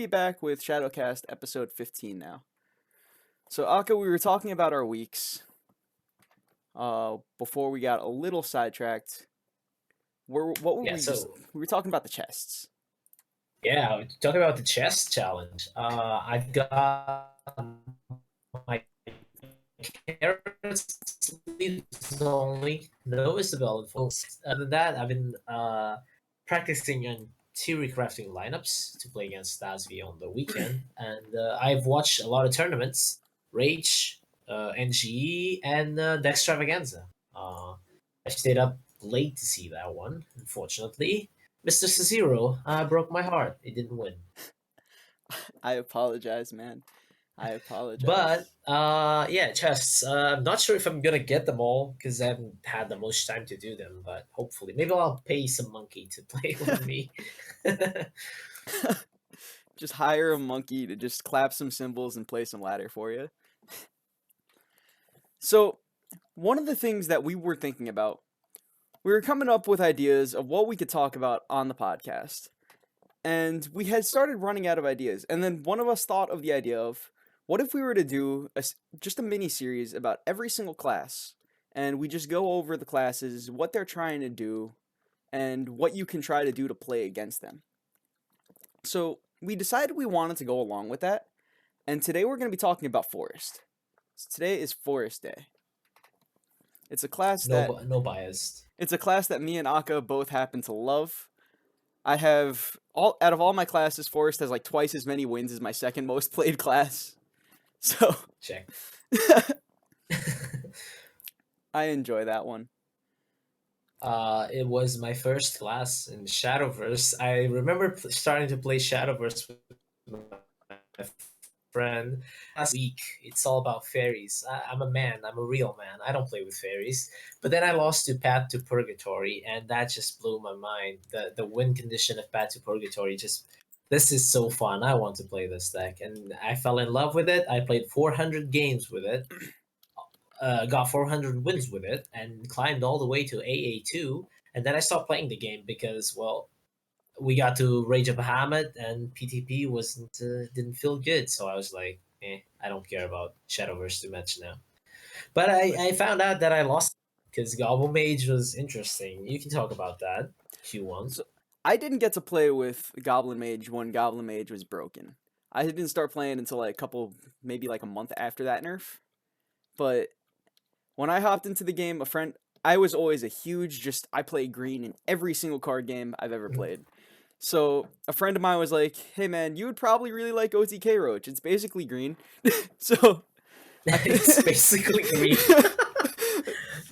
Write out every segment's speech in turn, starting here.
be back with Shadowcast episode 15 now. So, Aka, we were talking about our weeks before we got a little sidetracked. What were Yeah, we just? so We were talking about the chests. yeah, talking about the chess challenge. I've got my carrots leaves only, no Isabel folks. Other than that, I've been practicing on theory crafting lineups to play against Stasvi on the weekend, and I've watched a lot of tournaments, Rage, NGE, and Dextravaganza. I stayed up late to see that one. Unfortunately, Mr. Zero broke my heart. It didn't win. I apologize, man. I apologize. But yeah, chests. I'm not sure if I'm gonna get them all because I haven't had the most time to do them. But hopefully, maybe I'll pay some monkey to play with me. Just hire a monkey to just clap some cymbals and play some ladder for you. So, one of the things that we were thinking about, we were coming up with ideas of what we could talk about on the podcast. And we had started running out of ideas. And then one of us thought of the idea of, what if we were to do just a mini series about every single class, and we just go over the classes, what they're trying to do, and what you can try to do to play against them. So we decided we wanted to go along with that, and today we're going to be talking about Forest. So today is Forest Day. It's a class No bias. it's a class that me and Aka both happen to love. I have out of all my classes, Forest has like twice as many wins as my second most played class. So Check. I enjoy that one. It was my first class in Shadowverse. I remember starting to play Shadowverse with my friend last week. It's all about fairies. I'm a man. I'm a real man. I don't play with fairies. But then I lost to Path to Purgatory, and that just blew my mind. The win condition of Path to Purgatory just. This is so fun. I want to play this deck, and I fell in love with it. I played 400 games with it. Got 400 wins with it and climbed all the way to AA2. And then I stopped playing the game because, well, we got to Rage of Bahamut and PTP wasn't didn't feel good. So I was like, I don't care about Shadowverse too much now. But I found out that I lost because Goblin Mage was interesting. You can talk about that if you want. So I didn't get to play with Goblin Mage when Goblin Mage was broken. I didn't start playing until like maybe like a month after that nerf. But when I hopped into the game, I was always a huge I play green in every single card game I've ever played. So a friend of mine was like, "Hey man, you would probably really like OTK Roach. It's basically green." So It's basically green.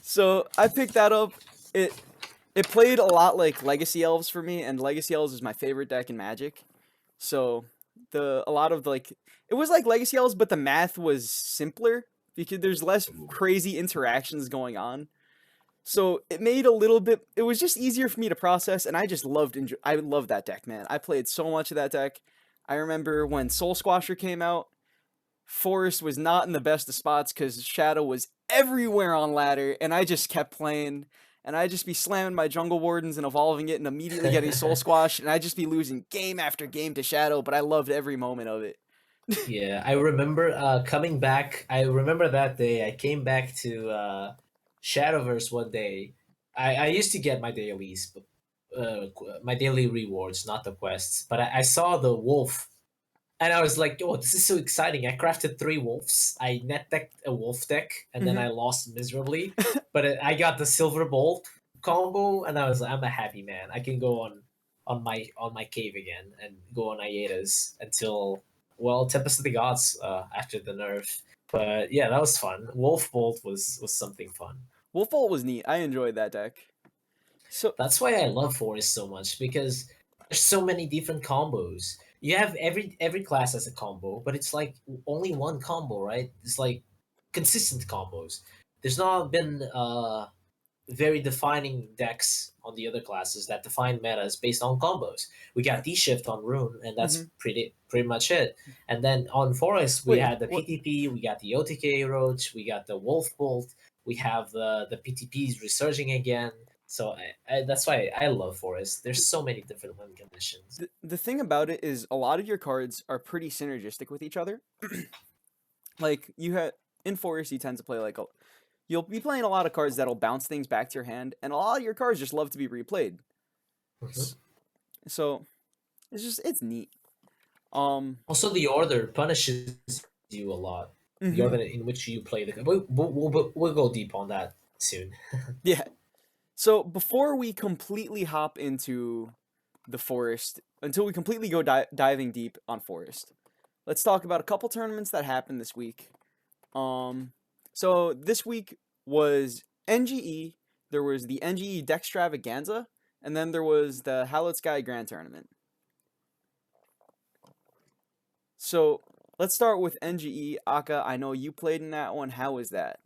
So I picked that up. It played a lot like Legacy Elves for me, and Legacy Elves is my favorite deck in Magic. So it was like Legacy Elves, but the math was simpler because there's less crazy interactions going on. So it made it was just easier for me to process, and I loved that deck, man. I played so much of that deck. I remember when Soul Squasher came out, Forest was not in the best of spots because Shadow was everywhere on ladder, and I just kept playing, and I'd just be slamming my Jungle Wardens and evolving it and immediately getting Soul Squash, and I'd just be losing game after game to Shadow, but I loved every moment of it. Yeah, I remember coming back. I remember that day. I came back to Shadowverse one day. I used to get my dailies, my daily rewards, not the quests. But I saw the wolf, and I was like, "Oh, this is so exciting!" I crafted 3 wolves. I net decked a wolf deck, and then I lost miserably. But I got the silver bolt combo, and I'm a happy man. I can go on my cave again and go on hiatus until Tempest of the Gods after the nerf. But yeah, that was fun. Wolf Bolt was something fun. Wolf Bolt was neat. I enjoyed that deck. So That's why I love Forest so much because there's so many different combos. You have every class has a combo, but it's like only one combo, right? It's like consistent combos. There's not been very defining decks on the other classes that define metas based on combos. We got D-Shift on Rune, and that's pretty much it. And then on Forest, we had the PTP, we got the OTK Roach, we got the Wolf Bolt, we have the PTPs resurging again. So that's why I love Forest. There's so many different win conditions. The thing about it is a lot of your cards are pretty synergistic with each other. Like you had in Forest, you tend to play like you'll be playing a lot of cards that'll bounce things back to your hand, and a lot of your cards just love to be replayed. Mhm. So it's neat. Um, Also, the order punishes you a lot. The mhm, order in which you play the we'll go deep on that soon. yeah. So before we completely hop into the Forest, until we completely go diving deep on Forest, let's talk about a couple tournaments that happened this week. Um, so this week was NGE. There was the NGE Dextravaganza, and then there was the Hallowed Sky Grand Tournament. So let's start with NGE. Aka, I know you played in that one. How was that?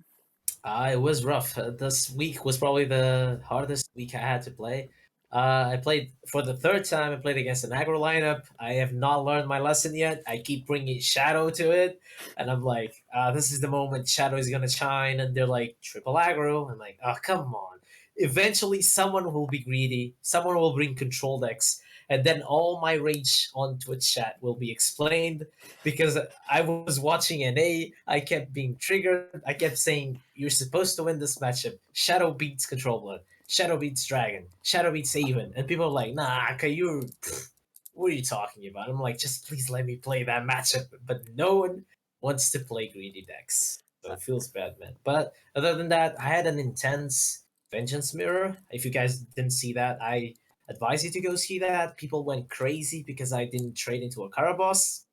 It was rough. This week was probably the hardest week I had to play. I played for the third time. I played against an aggro lineup. I have not learned my lesson yet. I keep bringing Shadow to it, and I'm like, this is the moment Shadow is gonna shine. And they're like triple aggro. I'm like, oh come on. Eventually, someone will be greedy. Someone will bring control decks, and then all my rage on Twitch chat will be explained because I was watching NA. I kept being triggered. I kept saying, "You're supposed to win this matchup. Shadow beats Control Blood. Shadow beats Dragon. Shadow beats Haven." And people are like, "Nah, okay, what are you talking about?" I'm like, "Just please let me play that matchup." But no one wants to play greedy decks, so Uh, it feels bad, man. But other than that, I had an intense Vengeance Mirror. If you guys didn't see that, I advise you to go see that. People went crazy because I didn't trade into a Caraboss,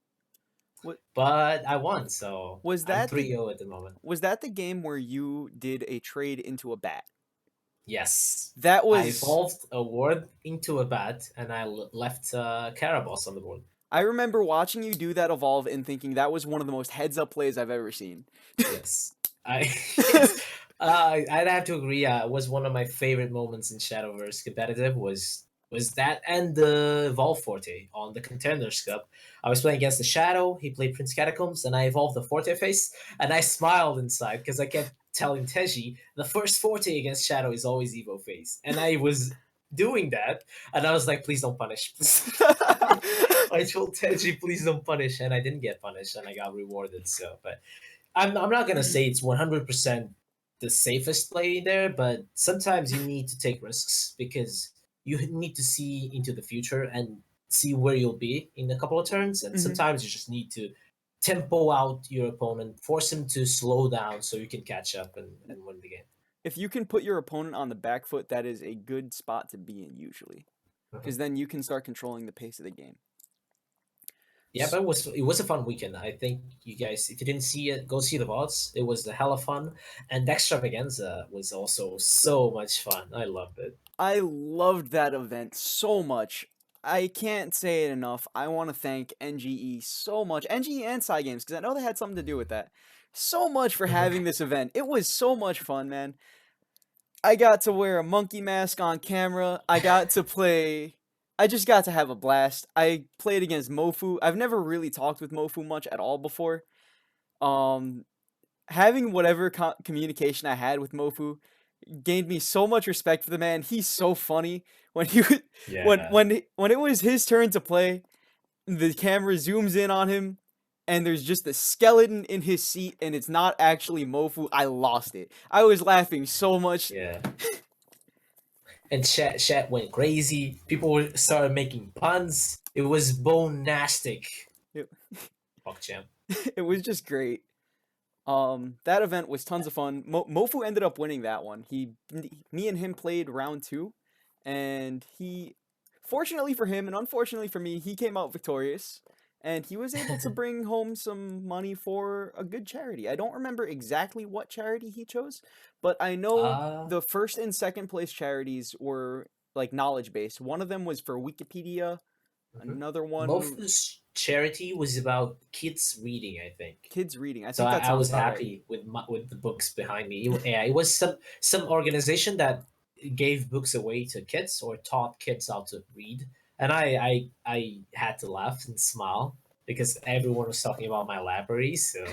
What but I won, so was I'm that the 3-0 at the moment. was that the game where you did a trade into a bat? Yes. That I was evolved a ward into a bat, and I left Caraboss on the board. I remember watching you do that evolve and thinking that was one of the most heads up plays I've ever seen. Yes. I it's I'd have to agree. It was one of my favorite moments in Shadowverse competitive was that and the Evolve Forte on the Contenders Cup. I was playing against the Shadow. He played Prince Catacombs, and I evolved the Forte face, and I smiled inside because I kept telling Teji the first Forte against Shadow is always Evo face, and I was doing that, and I was like, please don't punish. I told Teji, please don't punish, and I didn't get punished, and I got rewarded. So, but I'm not gonna say it's 100% the safest play there, but sometimes you need to take risks because you need to see into the future and see where you'll be in a couple of turns, and Mhm. sometimes you just need to tempo out your opponent, force him to slow down so you can catch up and win the game. If you can put your opponent on the back foot, that is a good spot to be in usually, Mhm. because then you can start controlling the pace of the game. Yeah, but it was a fun weekend. I think you guys, if you didn't see it, go see the VODs. It was a hella fun, and Extravaganza was also so much fun. I loved it. I loved that event so much. I can't say it enough. I want to thank NGE so much, NGE and Psy Games, because I know they had something to do with that. So much for having this event. It was so much fun, man. I got to wear a monkey mask on camera. I got to play. I just got to have a blast. I played against Mofu. I've never really talked with Mofu much at all before. Um, Having whatever communication I had with Mofu gained me so much respect for the man. He's so funny when he Yeah, when it was his turn to play, the camera zooms in on him and there's just a skeleton in his seat and it's not actually Mofu. I lost it. I was laughing so much. yeah. And chat went crazy. People started making puns. It was bone-nastic. It, PogChamp. it was just great. That event was tons of fun. Mofu ended up winning that one. Me and him played round two, and fortunately for him and unfortunately for me, he came out victorious, and he was able to bring home some money for a good charity. I don't remember exactly what charity he chose, but I know Uh, the first and second place charities were like knowledge based. One of them was for Wikipedia. mhm. Another one, Mofu's charity was about kids reading, I think. kids reading. I So think that I sounds was about right. happy with the books behind me. Yeah, it was some organization that gave books away to kids or taught kids how to read, and I had to laugh and smile because everyone was talking about my library. So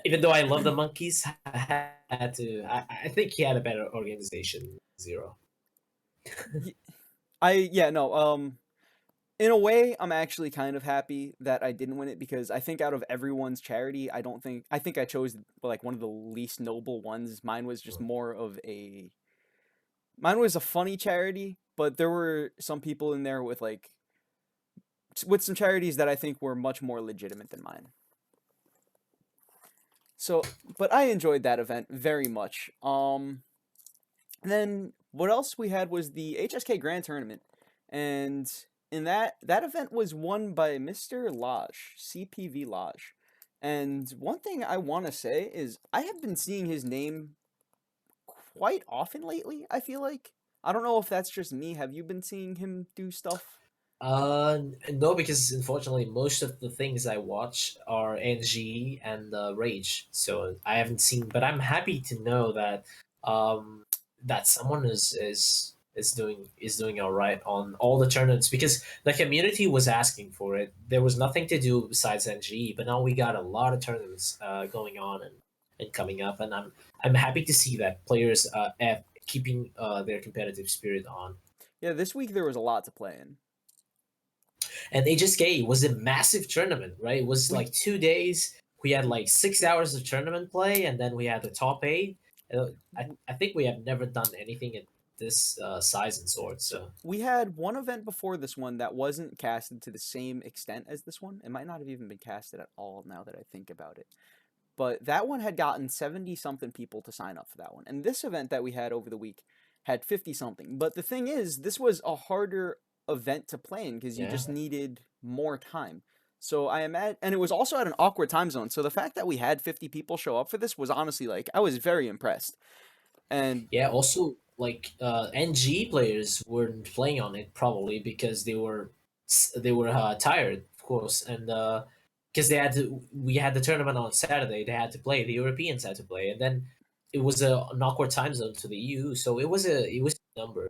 Even though I love the monkeys, I had to. I think he had a better organization than Zero. Y- yeah, no, in a way, I'm actually kind of happy that I didn't win it because I think out of everyone's charity, I think I chose like one of the least noble ones. Mine was a funny charity, but there were some people in there with with some charities that I think were much more legitimate than mine. So, but I enjoyed that event very much. And then what else we had was the HSK Grand Tournament, and in that event was won by Mr. Lodge, CPV Lodge. And one thing I want to say is I have been seeing his name quite often lately. I feel like I don't know if that's just me. Have you been seeing him do stuff? No, because unfortunately, most of the things I watch are NG and Rage, so I haven't seen. But I'm happy to know that someone is doing all right on all the tournaments because the community was asking for it. There was nothing to do besides NG, but now we got a lot of tournaments going on and coming up, and I'm happy to see that players keeping their competitive spirit on. Yeah, this week there was a lot to play in. And HSK was a massive tournament, right? It was We like 2 days. We had like 6 hours of tournament play, and then we had the top eight. I think we have never done anything at this size and sort. So we had one event before this one that wasn't casted to the same extent as this one. It might not have even been casted at all now that I think about it. But that one had gotten 70 something people to sign up for that one. And this event that we had over the week had 50 something. But the thing is, this was a harder event to play in because you yeah, just needed more time. So I imagine, and it was also at an awkward time zone. So the fact that we had 50 people show up for this was honestly like, I was very impressed. And yeah. Also, like NG players weren't playing on it probably because they were tired, of course, and because we had the tournament on Saturday. They had to play. The Europeans had to play, and then it was an awkward time zone to the EU. So it was a number.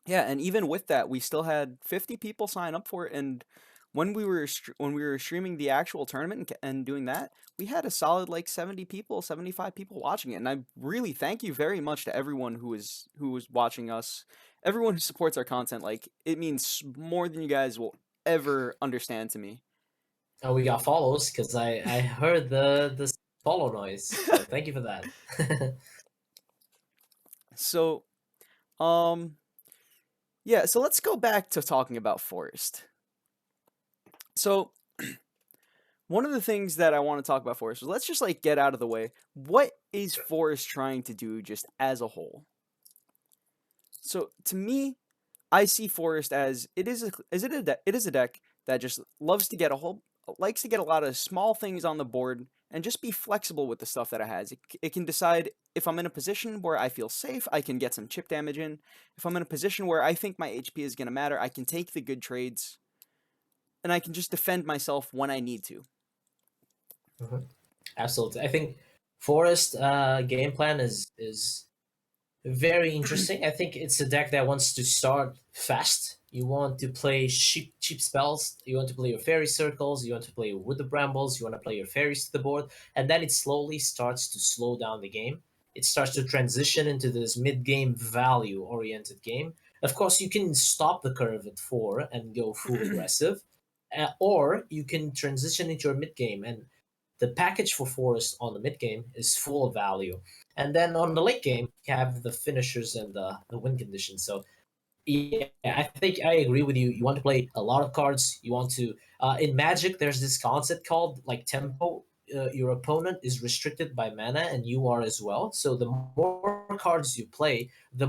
yeah, and even with that, we still had 50 people sign up for it. And when we were streaming the actual tournament and doing that, we had a solid like 70 people, 75 people watching it. And I really thank you very much to everyone who was watching us, everyone who supports our content. Like it means more than you guys will ever understand to me. Oh, we got follows because I heard the follow noise. So thank you for that. So, um, yeah, so let's go back to talking about Forest. So, one of the things that I want to talk about Forest is let's just like get out of the way. What is Forest trying to do just as a whole? So to me, I see Forest as it is a deck that just loves to get a whole likes to get a lot of small things on the board and just be flexible with the stuff that it has. It can decide if I'm in a position where I feel safe, I can get some chip damage in. If I'm in a position where I think my HP is going to matter, I can take the good trades and I can just defend myself when I need to. Mhm. Absolutely, I think Forest game plan is very interesting. I think it's a deck that wants to start fast. You want to play cheap spells. You want to play your fairy circles. You want to play with the brambles. You want to play your fairies to the board, and then it slowly starts to slow down the game. It starts to transition into this mid-game value-oriented game. Of course, you can stop the curve at 4 and go full aggressive, or you can transition into your mid-game. And the package for Forest on the mid-game is full of value. And then on the late game, you have the finishers and the win conditions. So yeah, I think I agree with you. You want to play a lot of cards. You want to in Magic. There's this concept called like tempo. Your opponent is restricted by mana, and you are as well. So the more cards you play, the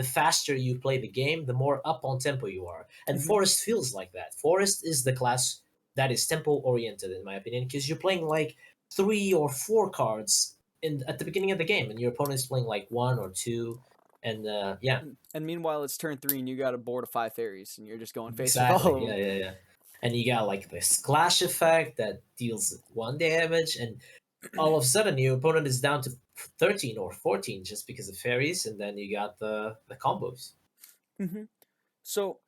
faster you play the game, the more up on tempo you are. And Mhm. Forest feels like that. Forest is the class that is tempo oriented, in my opinion, because you're playing like 3 or 4 cards in at the beginning of the game, and your opponent is playing like 1 or 2, and yeah. And meanwhile, it's turn 3 and you got a board of 5 fairies and you're just going face with all Exactly. of Yeah, them. yeah, yeah. And you got like this splash effect that deals 1 damage, and all of a sudden your opponent is down to 13 or 14 just because of fairies, and then you got the combos. Hmm. So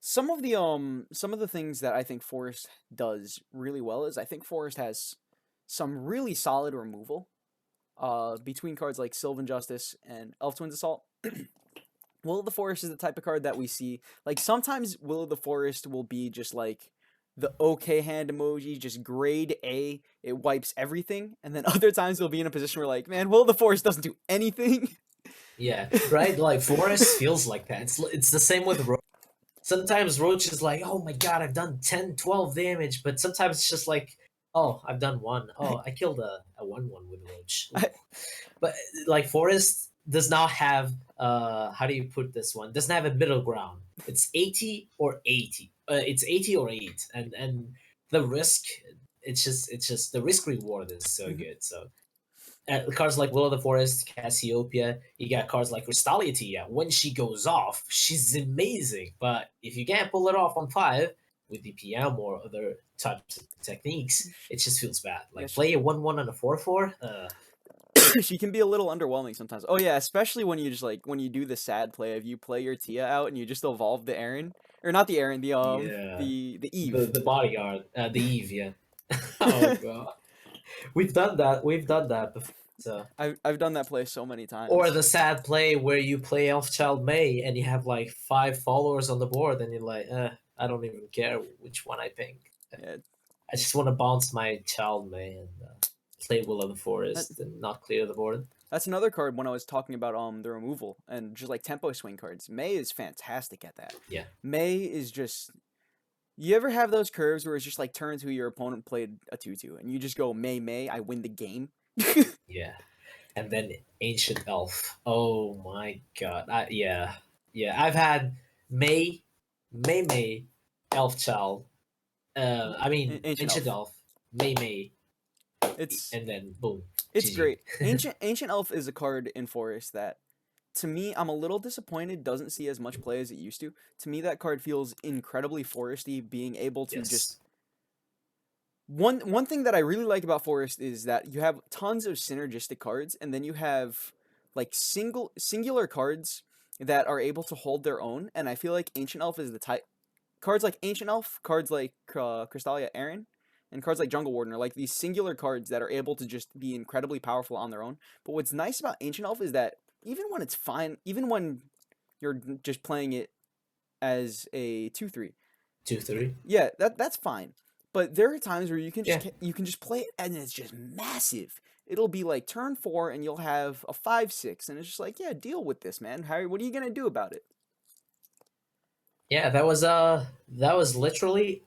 some of the things that I think Forest does really well is I think Forest has some really solid removal between cards like Sylvan Justice and Elf Twins Assault. Will of the Forest is the type of card that we see. Like sometimes Will of the Forest will be just like the okay hand emoji, just grade A. It wipes everything, and then other times we'll be in a position where like, man, Will of the Forest doesn't do anything. Yeah, right. Like Forest feels like that. It's the same with Roach. Sometimes Roach is like, oh my god, I've done 10, 12 damage, but sometimes it's just like, oh, I've done one. Oh, I killed a 1/1 with Roach. Ooh. But like Forest does not have how do you put this one? Doesn't have a middle ground. It's 80 or 80. It's 80 or 8, and the risk. It's just the risk reward is so good. So cards like Will of the Forest, Cassiopeia, you got cards like Crystallia. When she goes off, she's amazing. But if you can't pull it off on 5 with DPM or other types of techniques, it just feels bad. Like Yes. play a 1/1 and a 4/4. She can be a little underwhelming sometimes. Oh yeah, especially when you just like when you do the sad play of you play your Tia out and you just evolve the Aaron or not the Aaron, Yeah, the the Eve. the bodyguard, the Eve. Yeah. Oh god, we've done that. We've done that before. So. I've done that play so many Or times. the sad play where you play Elfchild May and you have like 5 followers on the board and you're like, I don't even care which one I pick. Yeah, I just want to bounce my Child May and play Will of the that, Forest and not clear the board. that's another card when I was talking about the removal and just like tempo swing cards. May is fantastic at that. Yeah. May is just you ever have those curves where it's just like turns where your opponent played a 2/2 and you just go May, I win the game. Yeah. And then Ancient Elf. Oh my god. Yeah. Yeah. I've had May, Elfchild. I mean, Ancient Ancient Elf. Elf, May, It's and then boom. it's GG. great. Ancient Elf is a card in Forest that to me I'm a little disappointed doesn't see as much play as it used to. To me that card feels incredibly foresty being able to just Yes. one thing that I really like about Forest is that you have tons of synergistic cards and then you have like singular cards that are able to hold their own and I feel like Ancient Elf is the type cards like Ancient Elf, cards like Crystallia Aaron, and cards like Jungle Warden are like these singular cards that are able to just be incredibly powerful on their own. But what's nice about Ancient Elf is that even when it's fine, even when you're just playing it as a 2/3, 2/3. yeah, that's fine. But there are times where Yeah. you can just play it and it's just massive. It'll be like turn 4 and you'll have a 5/6 and it's just like, yeah, deal with this, man. What are you gonna do about it? Yeah, that was literally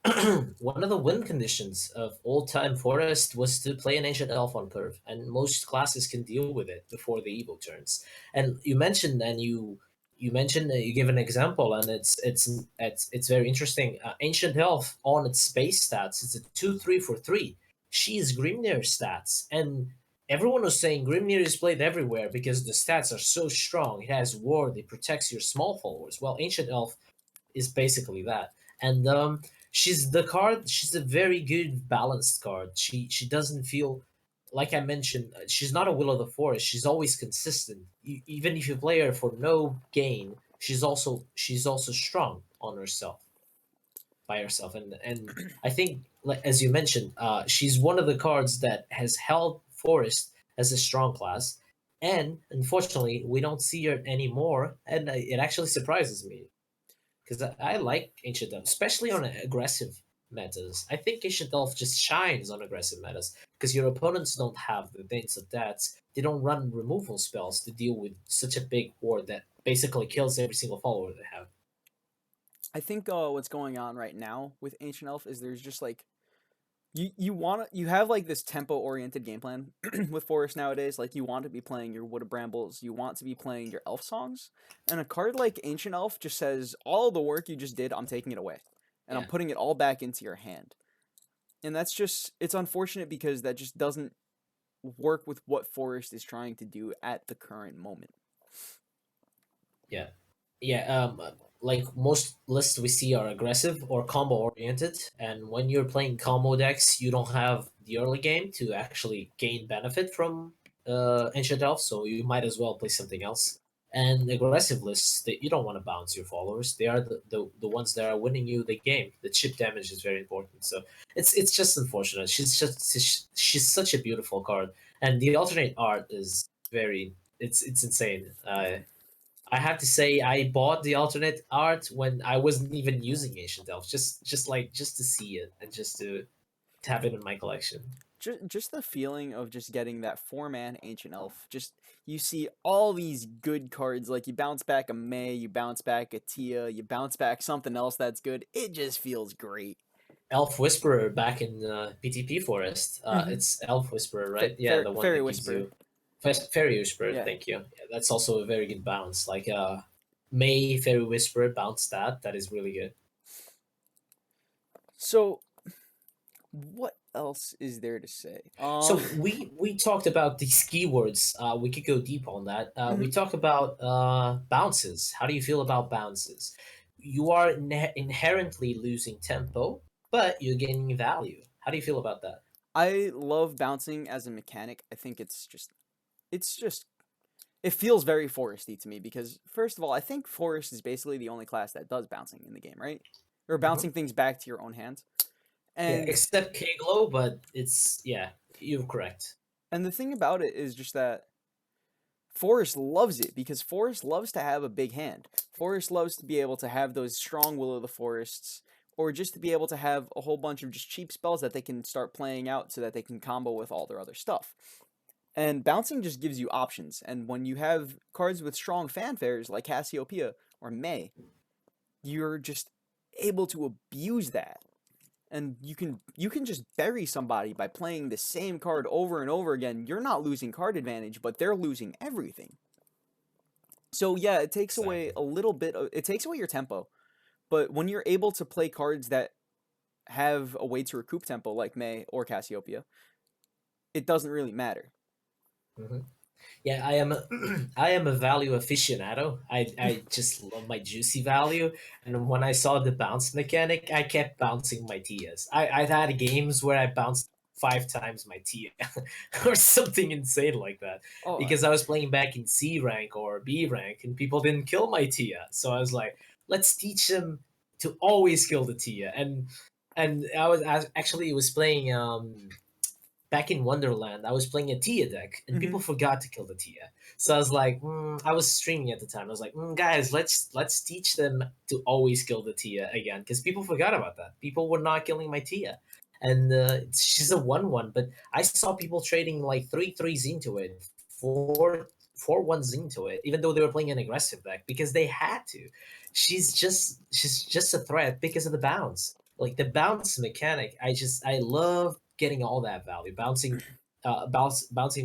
one of the win conditions of old time Forest was to play an ancient elf on curve, and most classes can deal with it before the evo turns. And you mentioned you give an example, and it's very interesting. Ancient elf on its base stats, it's a 2/3 for 3. She is Grimnir stats, and everyone was saying Grimnir is played everywhere because the stats are so strong. It has ward, it protects your small followers. Well, ancient elf is basically that. And she's the card. She's a very good balanced card. She doesn't feel like I mentioned. She's not a Will of the Forest. She's always consistent. Even if you play her for no gain, she's also strong on herself by herself. And I think like as you mentioned, she's one of the cards that has held Forest as a strong class. And unfortunately, we don't see her anymore, and it actually surprises me because I like Ancient Elf, especially on aggressive metas. I think Ancient Elf just shines on aggressive metas because your opponents don't have the Danes of Deaths. They don't run removal spells to deal with such a big ward that basically kills every single follower they have. I think what's going on right now with Ancient Elf is there's just like you have like this tempo oriented game plan with Forest nowadays. Like you want to be playing your Wood of Brambles, you want to be playing your Elf songs, and a card like Ancient Elf just says all the work you just did, I'm taking it away, and I'm Yeah. putting it all back into your hand. And that's just it's unfortunate because that just doesn't work with what Forest is trying to do at the current moment. Yeah. Yeah, like most lists we see are aggressive or combo oriented, and when you're playing combo decks, you don't have the early game to actually gain benefit from Ancient Elf, so you might as well play something else. And aggressive lists that you don't want to bounce your followers. They are the ones that are winning you the game. The chip damage is very important. So it's just unfortunate. She's such a beautiful card, and the alternate art is very it's insane. I have to say I bought the alternate art when I wasn't even using Ancient Elf, just to see it and just to have it in my collection. Just the feeling of just getting that 4-man ancient elf. Just you see all these good cards, like you bounce back a May, you bounce back a Tia, you bounce back something else that's good. It just feels great. Elf Whisperer back in PTP Forest. Mm-hmm. It's Elf Whisperer, right? Yeah, the one Fairy that gives Whisper. you Fairy Whisperer. Yeah. Thank you. Yeah, that's also a very good bounce. Like May Fairy Whisperer bounce that. That is really good. So what else is there to say? So we talked about these keywords. We could go deep on that. We Mhm. talk about bounces. How do you feel about bounces? You are inherently losing tempo, but you're gaining value. How do you feel about that? I love bouncing as a mechanic. I think it's just it feels very foresty to me because first of all, I think forest is basically the only class that does bouncing in the game, right? Or Mhm. bouncing things back to your own hands. Yeah, And except K-Glow, but it's yeah, you're correct. the thing about it is just that Forest loves it because Forest loves to have a big hand. Forest loves to be able to have those strong Will of the Forests, or just to be able to have a whole bunch of just cheap spells that they can start playing out so that they can combo with all their other stuff. And bouncing just gives you options. And when you have cards with strong fanfares like Cassiopeia or May, you're just able to abuse that. And you can just bury somebody by playing the same card over and over again. You're not losing card advantage, but they're losing everything. So yeah, it takes away Exactly. a little bit of it takes away your tempo. But when you're able to play cards that have a way to recoup tempo like May or Cassiopeia, it doesn't really matter. Hmm. Yeah, I am a I am a value aficionado. I just love my juicy value, and when I saw the bounce mechanic, I kept bouncing my Tias. I've had games where I bounced 5 times my Tia, or something insane like that, Oh, because I was playing back in C rank or B rank, and people didn't kill my Tia. So I was like, let's teach them to always kill the Tia, and I actually was playing back in Wonderland, I was playing a Tia deck, and hmm people forgot to kill the Tia. So I was like, I was streaming at the time. I was like, guys, let's teach them to always kill the Tia again, because people forgot about that. People were not killing my Tia, and she's a 1/1. But I saw people trading like 3/3s into it, 4/1s into it, even though they were playing an aggressive deck because they had to. She's just a threat because of the bounce. Like the bounce mechanic, I love getting all that value, bouncing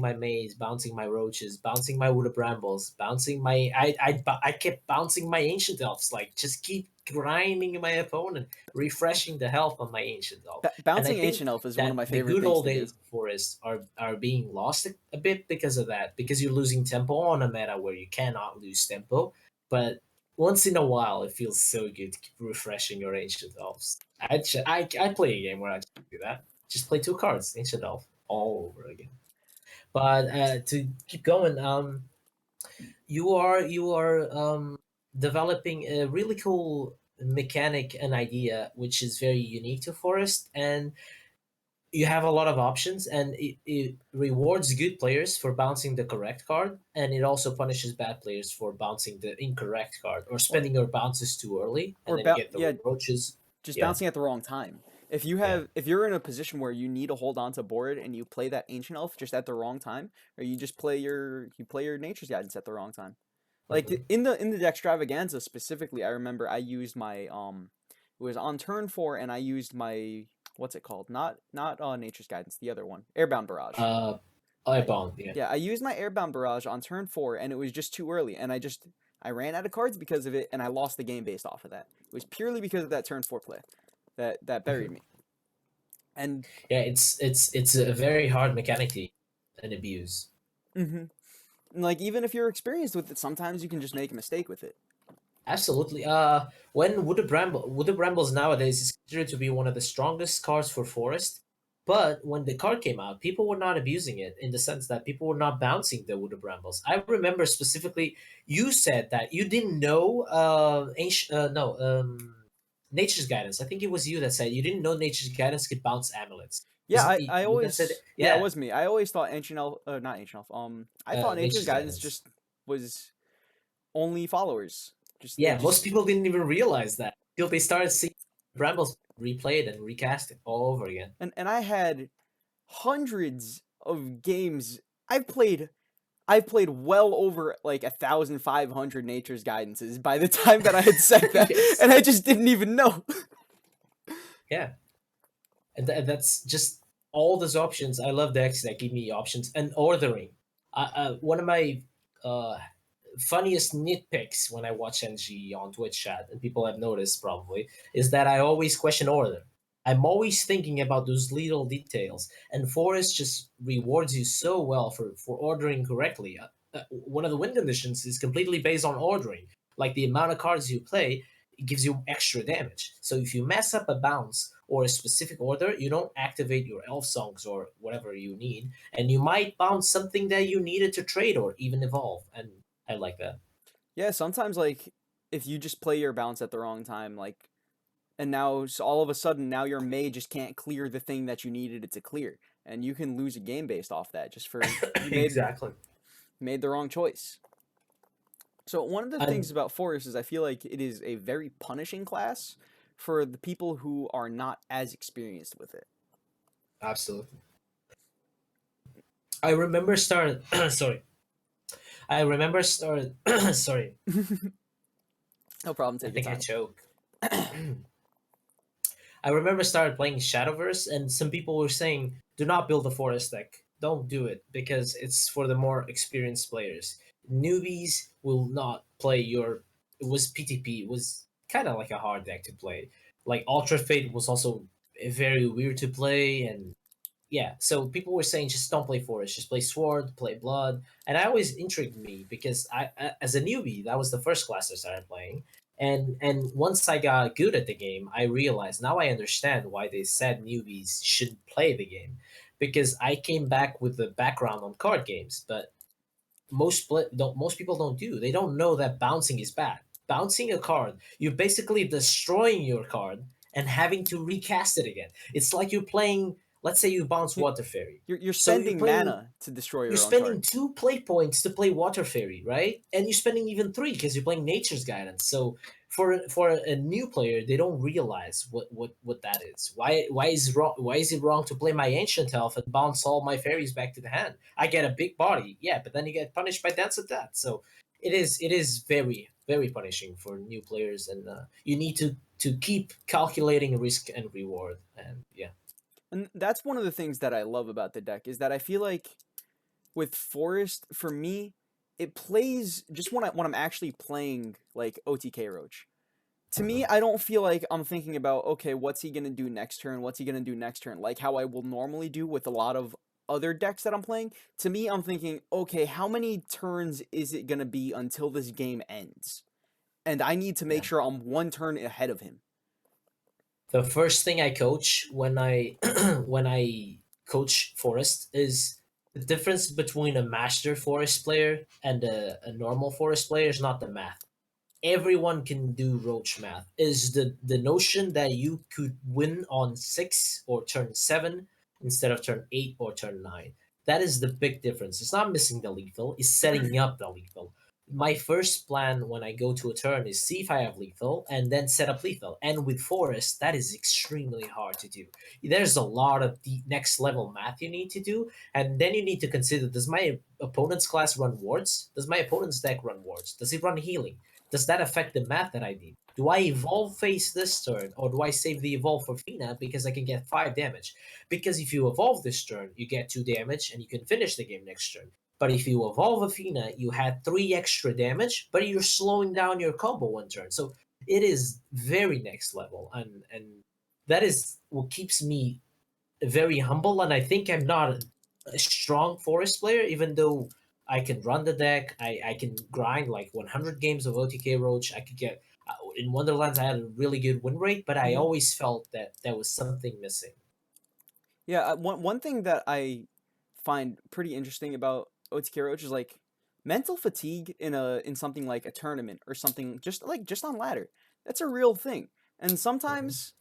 my maze, bouncing my roaches, bouncing my wood of brambles, bouncing my I kept bouncing my ancient elves, like just keep grinding my opponent, refreshing the health on my ancient elf. And I Bouncing think Ancient Elf is one of that my the favorite good things old to do. days of forest are being lost a bit because of that, because you're losing tempo on a meta where you cannot lose tempo. But once in a while, it feels so good to keep refreshing your ancient elves. I play a game where I just do that. Just play 2 cards, Ancient Elf, all over again. But to keep going, you are developing a really cool mechanic and idea, which is very unique to Forest, and you have a lot of options, and it rewards good players for bouncing the correct card, and it also punishes bad players for bouncing the incorrect card or Or spending your bounces too early, and or then you get the yeah, roaches. just Yeah, bouncing at the wrong time. yeah. If you're in a position where you need to hold on to board and you play that Ancient Elf just at the wrong time, or you just play your Nature's Guidance at the wrong time. Like Hmm. in the Dextravaganza specifically, I remember I used my it was on turn 4 and I used my what's it called? Not Nature's Guidance, the other one. Airbound Barrage. Uh, I I bombed. Yeah. Yeah, I used my Airbound Barrage on turn 4 and it was just too early and I ran out of cards because of it and I lost the game based off of that. It was purely because of that turn 4 play that buried Mhm. me. And Yeah, it's a very hard mechanic to use and abuse. mhm. And like even if you're experienced with it, sometimes you can just make a mistake with it. Absolutely. When Wood of Brambles nowadays is considered to be one of the strongest cards for Forest. But when the card came out, people were not abusing it in the sense that people were not bouncing the Wood of Brambles. I remember specifically you said that you didn't know Nature's Guidance. I think it was you that said you didn't know Nature's Guidance could bounce amulets. Yeah, Was it I you that said it? always yeah, it Yeah, was me. I always thought ancient elf, not ancient elf. I thought nature's Nature's guidance Guidance. just was only followers. Just they Yeah, most just people didn't even realize that until they started seeing Brambles replayed and recast it all over again. and I had hundreds of games. I've played well over like 1,500 nature's guidances by the time that I had said that, Yes. and I just didn't even know. Yeah. And that's just all those options. I love decks that give me options and ordering. One of my uh, funniest nitpicks when I watch NG on Twitch chat, and people have noticed probably, is that I always question order. I'm always thinking about those little details, and Forest just rewards you so well for ordering correctly. One of the win conditions is completely based on ordering, like the amount of cards you play. It gives you extra damage. So if you mess up a bounce or a specific order, you don't activate your elf songs or whatever you need, and you might bounce something that you needed to trade or even evolve. And I like that. Yeah, sometimes like if you just play your bounce at the wrong time, like and now so all of a sudden now your May just can't clear the thing that you needed it to clear, and you can lose a game based off that just for you Exactly. made the wrong choice. So one of the things And about Forest is I feel like it is a very punishing class for the people who are not as experienced with it. absolutely. I remember started sorry. I remember started sorry. No problem, I take your think I time. choked. I remember started playing Shadowverse, and some people were saying, "Do not build a forest deck. Don't do it because it's for the more experienced players. Newbies will not play your." It was PTP. It was kind of like a hard deck to play. Like Ultra Fate was also very weird to play, and yeah. So people were saying, just don't play forest. Just play sword, play blood, and I always intrigued me because as a newbie, that was the first class I started playing, and once I got good at the game, I realized now I understand why they said newbies shouldn't play the game, because I came back with the background on card games, but most people don't do. They don't know that bouncing is bad. Bouncing a card, you're basically destroying your card and having to recast it again. It's like you're playing. Let's say you bounce You- Water Fairy, You're so you're spending playing mana to destroy you're your own spending card. 2 play points to play Water Fairy, right? And you're spending even 3 because you're playing Nature's Guidance. So for a new player, they don't realize what that is. Why is it wrong to play my Ancient Elf and bounce all my fairies back to the hand? I get a big body, yeah, but then you get punished by Dance of Death. So it is very punishing for new players, and you need to keep calculating risk and reward. And yeah, And that's one of the things that I love about the deck is that I feel like with Forest, for me, it plays just when I'm actually playing like OTK Roach. To me, Mhm. I don't feel like I'm thinking about, okay, what's he gonna do next turn? What's he gonna do next turn? Like how I will normally do with a lot of other decks that I'm playing. To me, I'm thinking, okay, how many turns is it gonna be until this game ends? And I need to make Yeah. sure I'm one turn ahead of him. The first thing I coach when I when I coach Forest is the difference between a master Forest player and a normal Forest player is not the math. Everyone can do Roach math. Is the notion that you could win on 6 or turn 7 instead of turn 8 or turn 9. That is the big difference. It's not missing the lethal, it's setting up the lethal. My first plan when I go to a turn is see if I have lethal and then set up lethal. And with Forest, that is extremely hard to do. There's a lot of the next level math you need to do, and then you need to consider, does my opponent's class run wards? Does my opponent's deck run wards? Does it run healing? Does that affect the math that I need? Do I evolve face this turn, or do I save the evolve for Fina because I can get 5 damage? Because if you evolve this turn, you get 2 damage and you can finish the game next turn. But if you evolve Athena, you had 3 extra damage, but you're slowing down your combo 1 turn. So it is very next level, and that is what keeps me very humble. And I think I'm not a strong forest player, even though I can run the deck. I can grind like 100 games of OTK Roach. I could get in Wonderlands. I had a really good win rate, but I Mhm. always felt that there was something missing. Yeah, one thing that I find pretty interesting about OTK Roach is like mental fatigue in something like a tournament or something just on ladder. That's a real thing. And Mhm. sometimes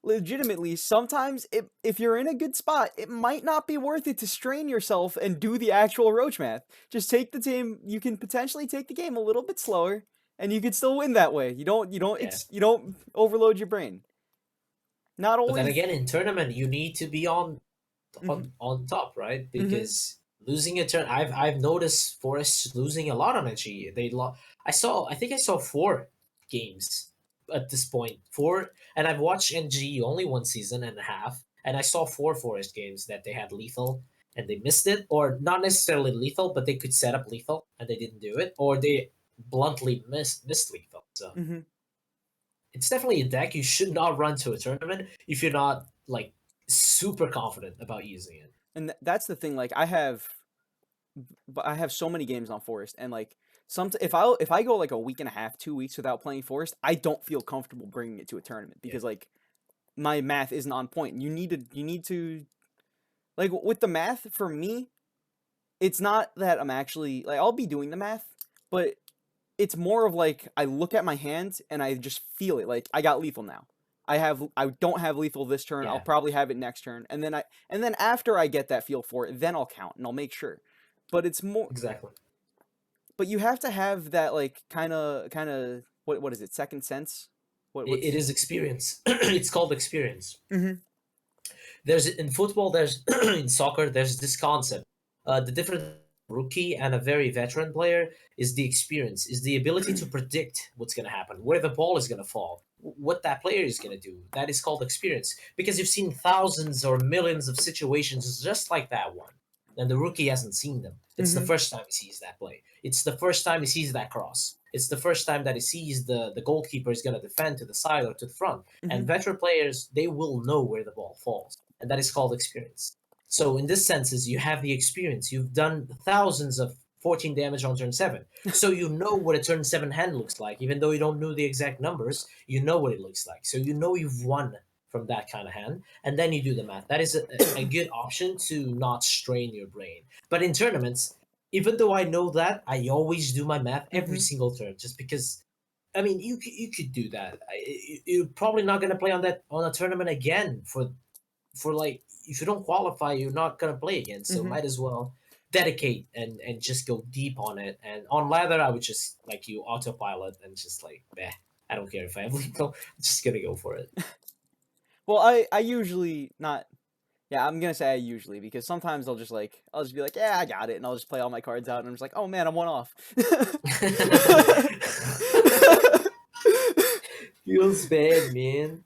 legitimately sometimes if you're in a good spot, it might not be worth it to strain yourself and do the actual roach math. Just take the game, you can potentially take the game a little bit slower and you can still win that way. Yeah. You don't overload your brain. Not But then always. again, in tournament, you need to be on Mhm. top, right? Mhm. Because losing a turn, I've noticed Forest losing a lot on NG. I think I saw 4 games at this point. Four, and I've watched NG only 1.5 seasons, and I saw 4 Forest games that they had lethal and they missed it, or not necessarily lethal, but they could set up lethal and they didn't do it, or they bluntly missed lethal. So Mhm. it's definitely a deck you should not run to a tournament if you're not like super confident about using it. And that's the thing, like I have so many games on Forest, and like if I go like a week and a half, 2 weeks without playing Forest, I don't feel comfortable bringing it to a tournament Yeah. because like my math isn't on point. You need to like with the math for me, it's not that I'm actually like I'll be doing the math, but it's more of like I look at my hand and I just feel it. Like I got lethal now. I don't have lethal this turn. I'll Yeah, probably have it next turn, and then after I get that feel for it, then I'll count and I'll make sure. But it's more exactly. but you have to have that like kind of what is it, second sense, It what's is experience. It's called experience. mm-hmm, There's in football, there's in soccer, there's this concept. The difference rookie and a very veteran player is the experience, is the ability to predict what's going to happen, where the ball is going to fall, what that player is going to do. That is called experience because you've seen thousands or millions of situations just like that one, and the rookie hasn't seen them. It's the mm-hmm, first time he sees that play. It's the first time he sees that cross. It's the first time that he sees the goalkeeper is going to defend to the side or to the front. mm-hmm, And veteran players, they will know where the ball falls, and that is called experience. So in this sense, is you have the experience. You've done thousands of 14 damage on turn 7. So you know what a turn 7 hand looks like. Even though you don't know the exact numbers, you know what it looks like. So you know you've won from that kind of hand. And then you do the math. That is a good option to not strain your brain. But in tournaments, even though I know that, I always do my math every mm-hmm, single turn just because I mean, you could do that. You're probably not gonna play on a tournament again for like if you don't qualify, you're not gonna play again. So mm-hmm. might as well dedicate and just go deep on it. And on ladder, I would just like you autopilot and just like, meh, I don't care if I have lethal. I'm just gonna go for it. Well, I usually not. Yeah, I'm gonna say I usually because sometimes I'll just be like, yeah, I got it, and I'll just play all my cards out, and I'm just like, oh man, I'm one off. Feels bad, man.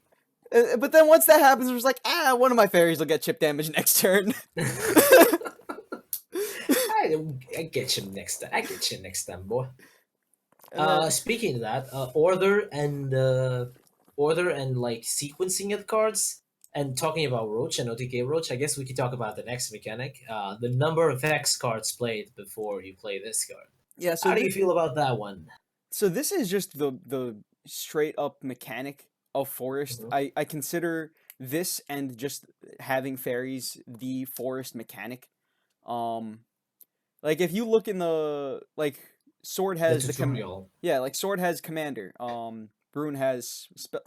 But then once that happens, I'm just like, one of my fairies will get chip damage next turn. I get you next time. I get you next time, boy. And then Speaking of that, order and like sequencing of cards, and talking about Roach and OTK Roach, I guess we could talk about the next mechanic, the number of X cards played before you play this card. yeah, How do you feel about that one? so this is just the straight up mechanic of Forest. Mhm. I consider this and just having fairies the Forest mechanic. Um, like if you look in the like Sword The has tutorial. yeah, like Sword has Commander. Rune has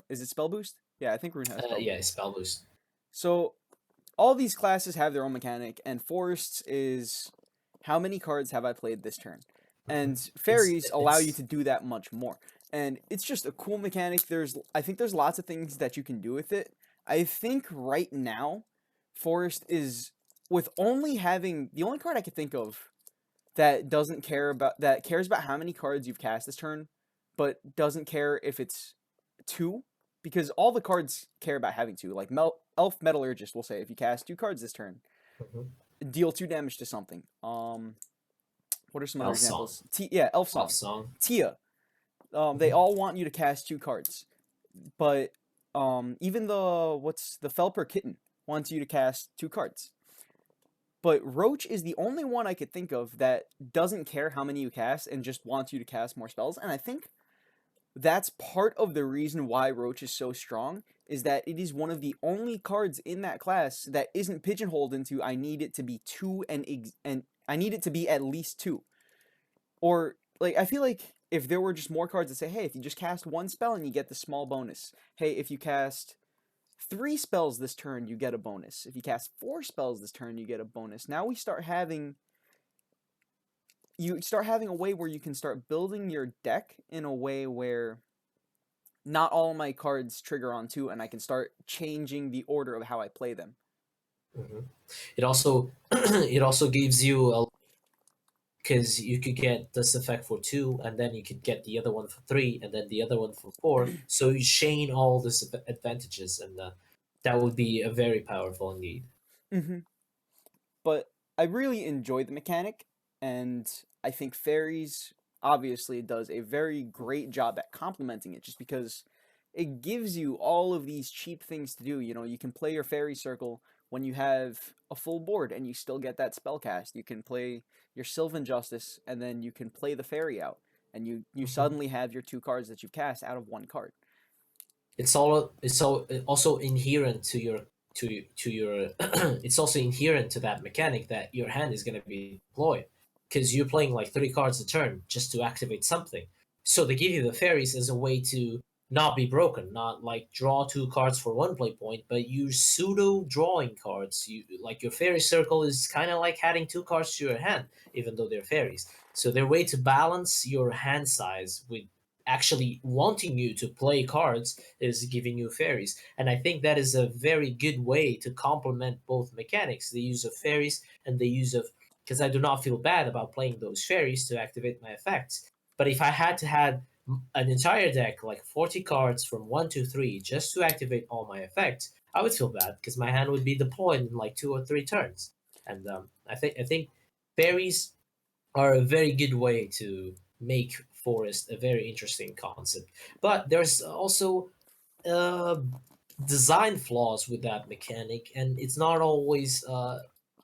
is it Spell Boost? Yeah, I think Rune has Spell Yeah, Boost. spell boost. So all these classes have their own mechanic, and Forests is how many cards have I played this turn? Mhm. And fairies allow you It's to do that much more. And it's just a cool mechanic. I think there's lots of things that you can do with it. I think right now, Forest is with only having the only card I could think of that cares about how many cards you've cast this turn, but doesn't care if it's two, because all the cards care about having two. Like Elf Metallurgist will say if you cast 2 cards this turn, mhm. deal 2 damage to something. What are some other Elf song. examples? Yeah, Elf Elf Song, song. Tia. They Mhm. all want you to cast 2 cards, but even the Felper Kitten wants you to cast 2 cards. But Roach is the only one I could think of that doesn't care how many you cast and just wants you to cast more spells. And I think that's part of the reason why Roach is so strong, is that it is one of the only cards in that class that isn't pigeonholed into I need it to be two and I need it to be at least two. Or like I feel like if there were just more cards that say, hey, if you just cast one spell and you get the small bonus. Hey, if you cast three spells this turn, you get a bonus. If you cast four spells this turn, you get a bonus. Now we start having a way where you can start building your deck in a way where not all my cards trigger on two, and I can start changing the order of how I play them. Mhm. It also it also gives you a, because you could get this effect for two, and then you could get the other one for three, and then the other one for four. So you chain all these advantages, and that would be a very powerful indeed. Mm-hmm. But I really enjoy the mechanic, and I think Fairies obviously does a very great job at complementing it, just because it gives you all of these cheap things to do. You know, you can play your Fairy Circle when you have a full board and you still get that spell cast. You can play your Sylvan Justice and then you can play the Fairy out, and you Mhm. suddenly have your two cards that you've cast out of one card. It's also inherent to your it's also inherent to that mechanic that your hand is going to be deployed, because you're playing like three cards a turn just to activate something. So they give you the fairies as a way to not be broken, not like draw two cards for one play point, but you pseudo drawing cards. You like your fairy circle is kind of like adding two cards to your hand, even though they're fairies. So they're way to balance your hand size with actually wanting you to play cards is giving you fairies. And I think that is a very good way to complement both mechanics, the use of fairies and the use of, because I do not feel bad about playing those fairies to activate my effects. But if I had to have an entire deck, like 40 cards from 1 to 3, just to activate all my effects, I would feel bad because my hand would be deployed in like 2 or 3 turns. And I think fairies are a very good way to make forest a very interesting concept. But there's also uh, design flaws with that mechanic, and it's not always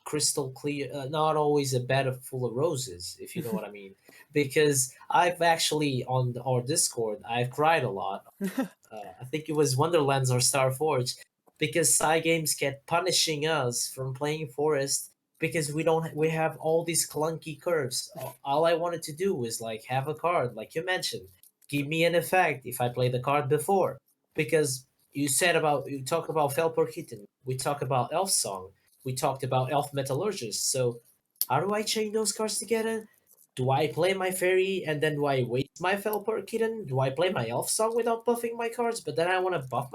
crystal clear, not always a bed full of roses, if you know what I mean. Because I've actually on our Discord, I've cried a lot. I think it was Wonderlands or Starforge, because Games kept punishing us from playing Forest because we have all these clunky curves. All I wanted to do was like have a card, like you mentioned, give me an effect if I play the card before. Because you talk about Felper Kitten, we talk about Elf Song, we talked about Elf Metallurgist. So how do I chain those cards together? Do I play my fairy and then do I waste my Felper Kitten? Do I play my elf song without buffing my cards, but then I want to buff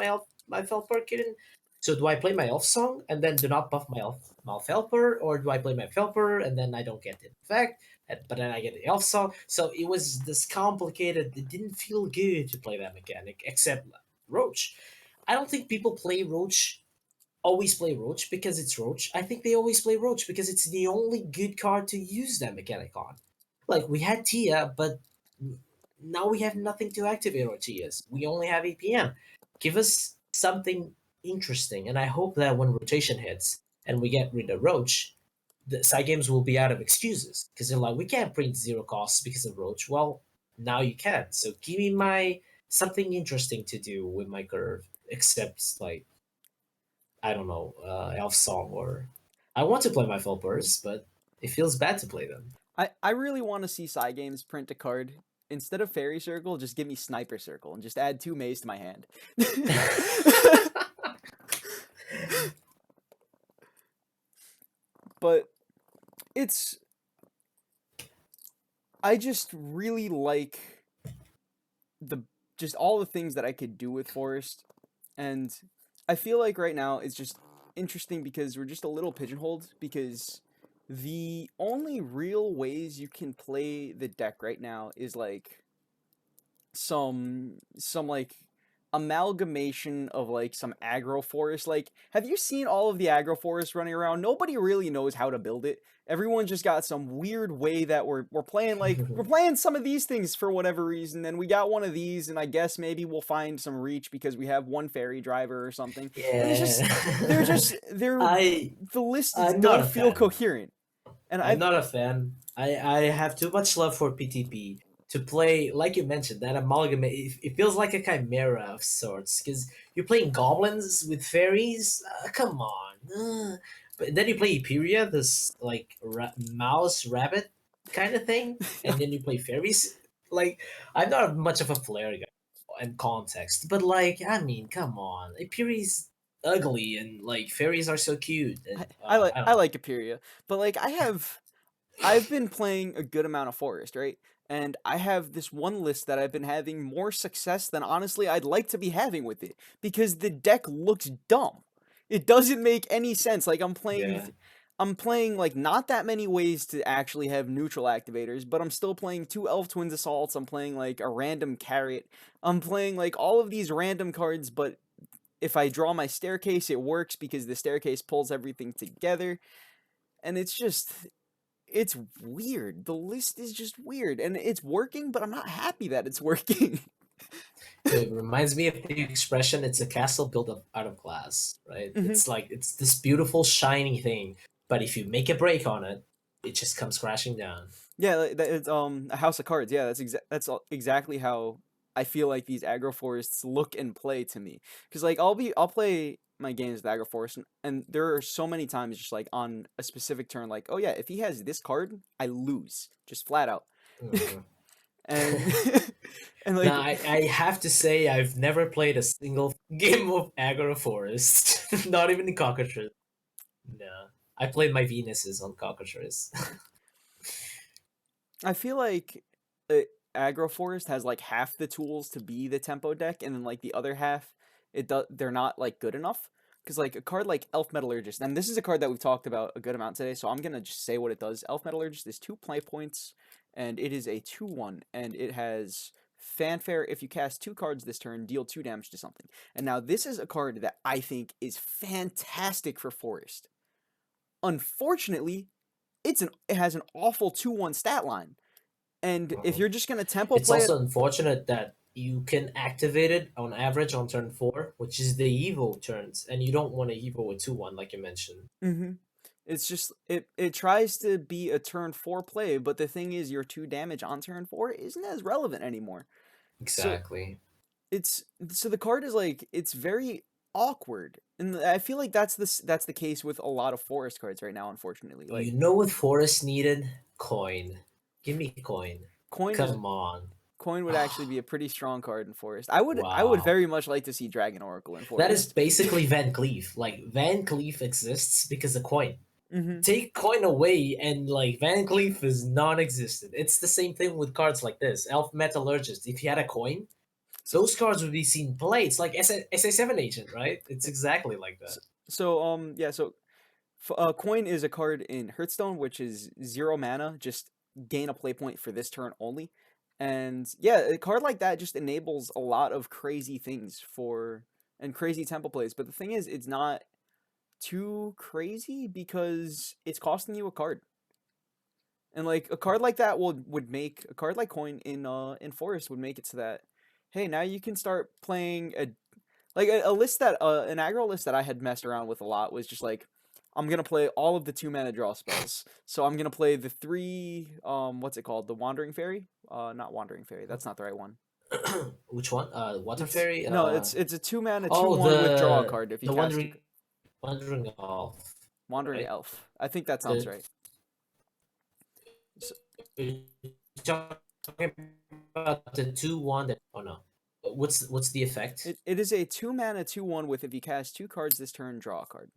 my Felper Kitten? So do I play my elf song and then do not buff my Felper, or do I play my Felper and then I don't get the effect, but then I get the elf song? So it was this complicated. It didn't feel good to play that mechanic, except Roach. I don't think people play Roach always play Roach because it's Roach. I think they always play Roach because it's the only good card to use that mechanic on. Like we had Tia, but now we have nothing to activate our Tias. We only have APM. Give us something interesting, and I hope that when rotation hits and we get rid of Roach, the side games will be out of excuses because they're like, we can't print zero costs because of Roach. Well, now you can. So give me my something interesting to do with my curve, except like I don't know, Elf Song, or I want to play my Felpers, but it feels bad to play them. I really want to see Games print a card. Instead of Fairy Circle, just give me Sniper Circle and just add two maze to my hand. But it's I just really like the just all the things that I could do with Forest, and I feel like right now it's just interesting because we're just a little pigeonholed because the only real ways you can play the deck right now is like some like amalgamation of like some aggro forest. Like, have you seen all of the aggro forests running around? Nobody really knows how to build it. Everyone just got some weird way that we're playing like we're playing some of these things for whatever reason, and we got one of these, and I guess maybe we'll find some reach because we have one fairy driver or something. And it's Yeah, just they're I the lists I'm not don't a feel fan. coherent. And I'm I not a fan. I have too much love for PTP to play, like you mentioned, that amalgamate. It feels like a chimera of sorts because you're playing goblins with fairies. Come on. But then you play Eperia, this like mouse rabbit kind of thing, and then you play fairies. Like, I'm not much of a player guy and context, but like, I mean, come on, Eperia's ugly and like fairies are so cute, and I don't I know. like Aperia, but like I've been playing a good amount of Forest, right? And I have this one list that I've been having more success than honestly I'd like to be having with it because the deck looks dumb. It doesn't make any sense. Like Yeah. I'm playing like not that many ways to actually have neutral activators, but I'm still playing two Elf Twins Assaults. I'm playing like a random Carrot. I'm playing like all of these random cards, but if I draw my Staircase, it works because the Staircase pulls everything together. And it's weird. The list is just weird, and it's working, but I'm not happy that it's working. It reminds me of the expression, it's a castle built out of glass, right? hmm It's like it's this beautiful shiny thing, but if you make a break on it, it just comes crashing down. Yeah, it's a House of Cards. Yeah, exactly how I feel like these aggro forests look and play to me. Because like I'll play my games with aggro forest, and there are so many times just like on a specific turn, like oh yeah, if he has this card, I lose just flat out, Mhm. and and like Now, I have to say, I've never played a single game of Agroforest, not even in Cockatrice. No, I played my Venuses on Cockatrice. I feel like Agroforest has like half the tools to be the tempo deck, and then like the other half, they're not like good enough. Because like a card like Elf Metallurgist, and this is a card that we've talked about a good amount today, so I'm gonna just say what it does. Elf Metallurgist is 2 play points, and it is a 2/1, and it has fanfare. If you cast 2 cards this turn, deal 2 damage to something. And now this is a card that I think is fantastic for Forest. Unfortunately, it has an awful 2/1 stat line. And if Mhm. you're just gonna tempo It's play it, also unfortunate that you can activate it on average on turn 4, which is the Evo turns, and you don't want to Evo a 2-1 like you mentioned. hmm it's just it tries to be a turn 4 play, but the thing is your 2 damage on turn 4 isn't as relevant anymore. So Exactly. so the card is like it's very awkward, and I feel like that's the case with a lot of forest cards right now. Unfortunately, You like know what Forest needed? Coin. Give me coin. coin is Come on. coin would actually be a pretty strong card in forest. I would Wow. very much like to see Dragon Oracle in That is forest. basically Van Cleef. Like Van Cleef exists because of coin. hmm Take coin away and like Van Cleef is non-existent. It's the same thing with cards like this. Elf Metallurgist. If you had a coin, So those cards would be seen play. It's like SA7 agent, right? It's exactly like that. so, yeah, so coin is a card in Hearthstone, which is 0 mana, just gain a play point for this turn only. And yeah, a card like that just enables a lot of crazy things and crazy tempo plays. But the thing is, it's not too crazy because it's costing you a card. And like a card like that would make a card like coin in Forest would make it so that hey, now you can start playing a list that an aggro list that I had messed around with a lot was just like I'm gonna play all of the 2 mana draw spells. So I'm gonna play the three what's it called? The Wandering Fairy? Not Wandering Fairy, that's not the right one. Which one? Water It's Fairy? no, it's a 2 mana Oh, 2/1 with draw a card if you the cast wandering elf, Wandering right? Elf. I think that sounds The right. So you're talking about the 2-1 that. Oh no, what's the effect? it is a 2 mana 2/1 with if you cast 2 cards this turn, draw a card.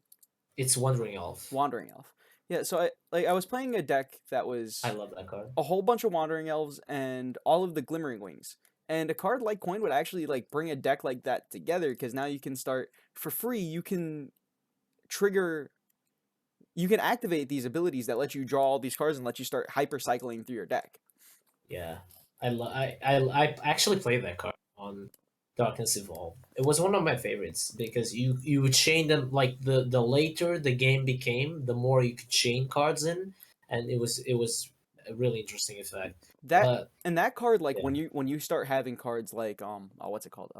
It's wandering elf. Wandering Elf. Yeah, so I was playing a deck that I was love that card. a whole bunch of Wandering Elves and all of the Glimmering Wings. And a card like Coin would actually like bring a deck like that together because now you can start for free. Trigger, you can activate these abilities that let you draw all these cards and let you start hyper cycling through your deck. Yeah, I actually played that card on Darkness Evolve. It was one of my favorites because you would chain them like the later the game became, the more you could chain cards in, and it was a really interesting effect. That But and that card like yeah, when you start having cards like what's it called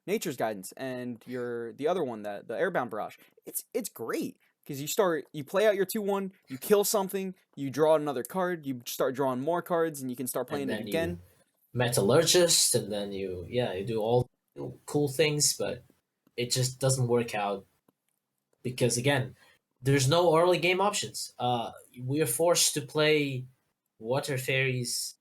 Nature's Guidance and the other one that the Airbound Barrage, it's great because you play out your 2/1, you kill something, you draw another card, you start drawing more cards, and you can start and playing it then you again. metallurgist, and then you do all cool things, but it just doesn't work out because again, there's no early game options. We are forced to play water fairies.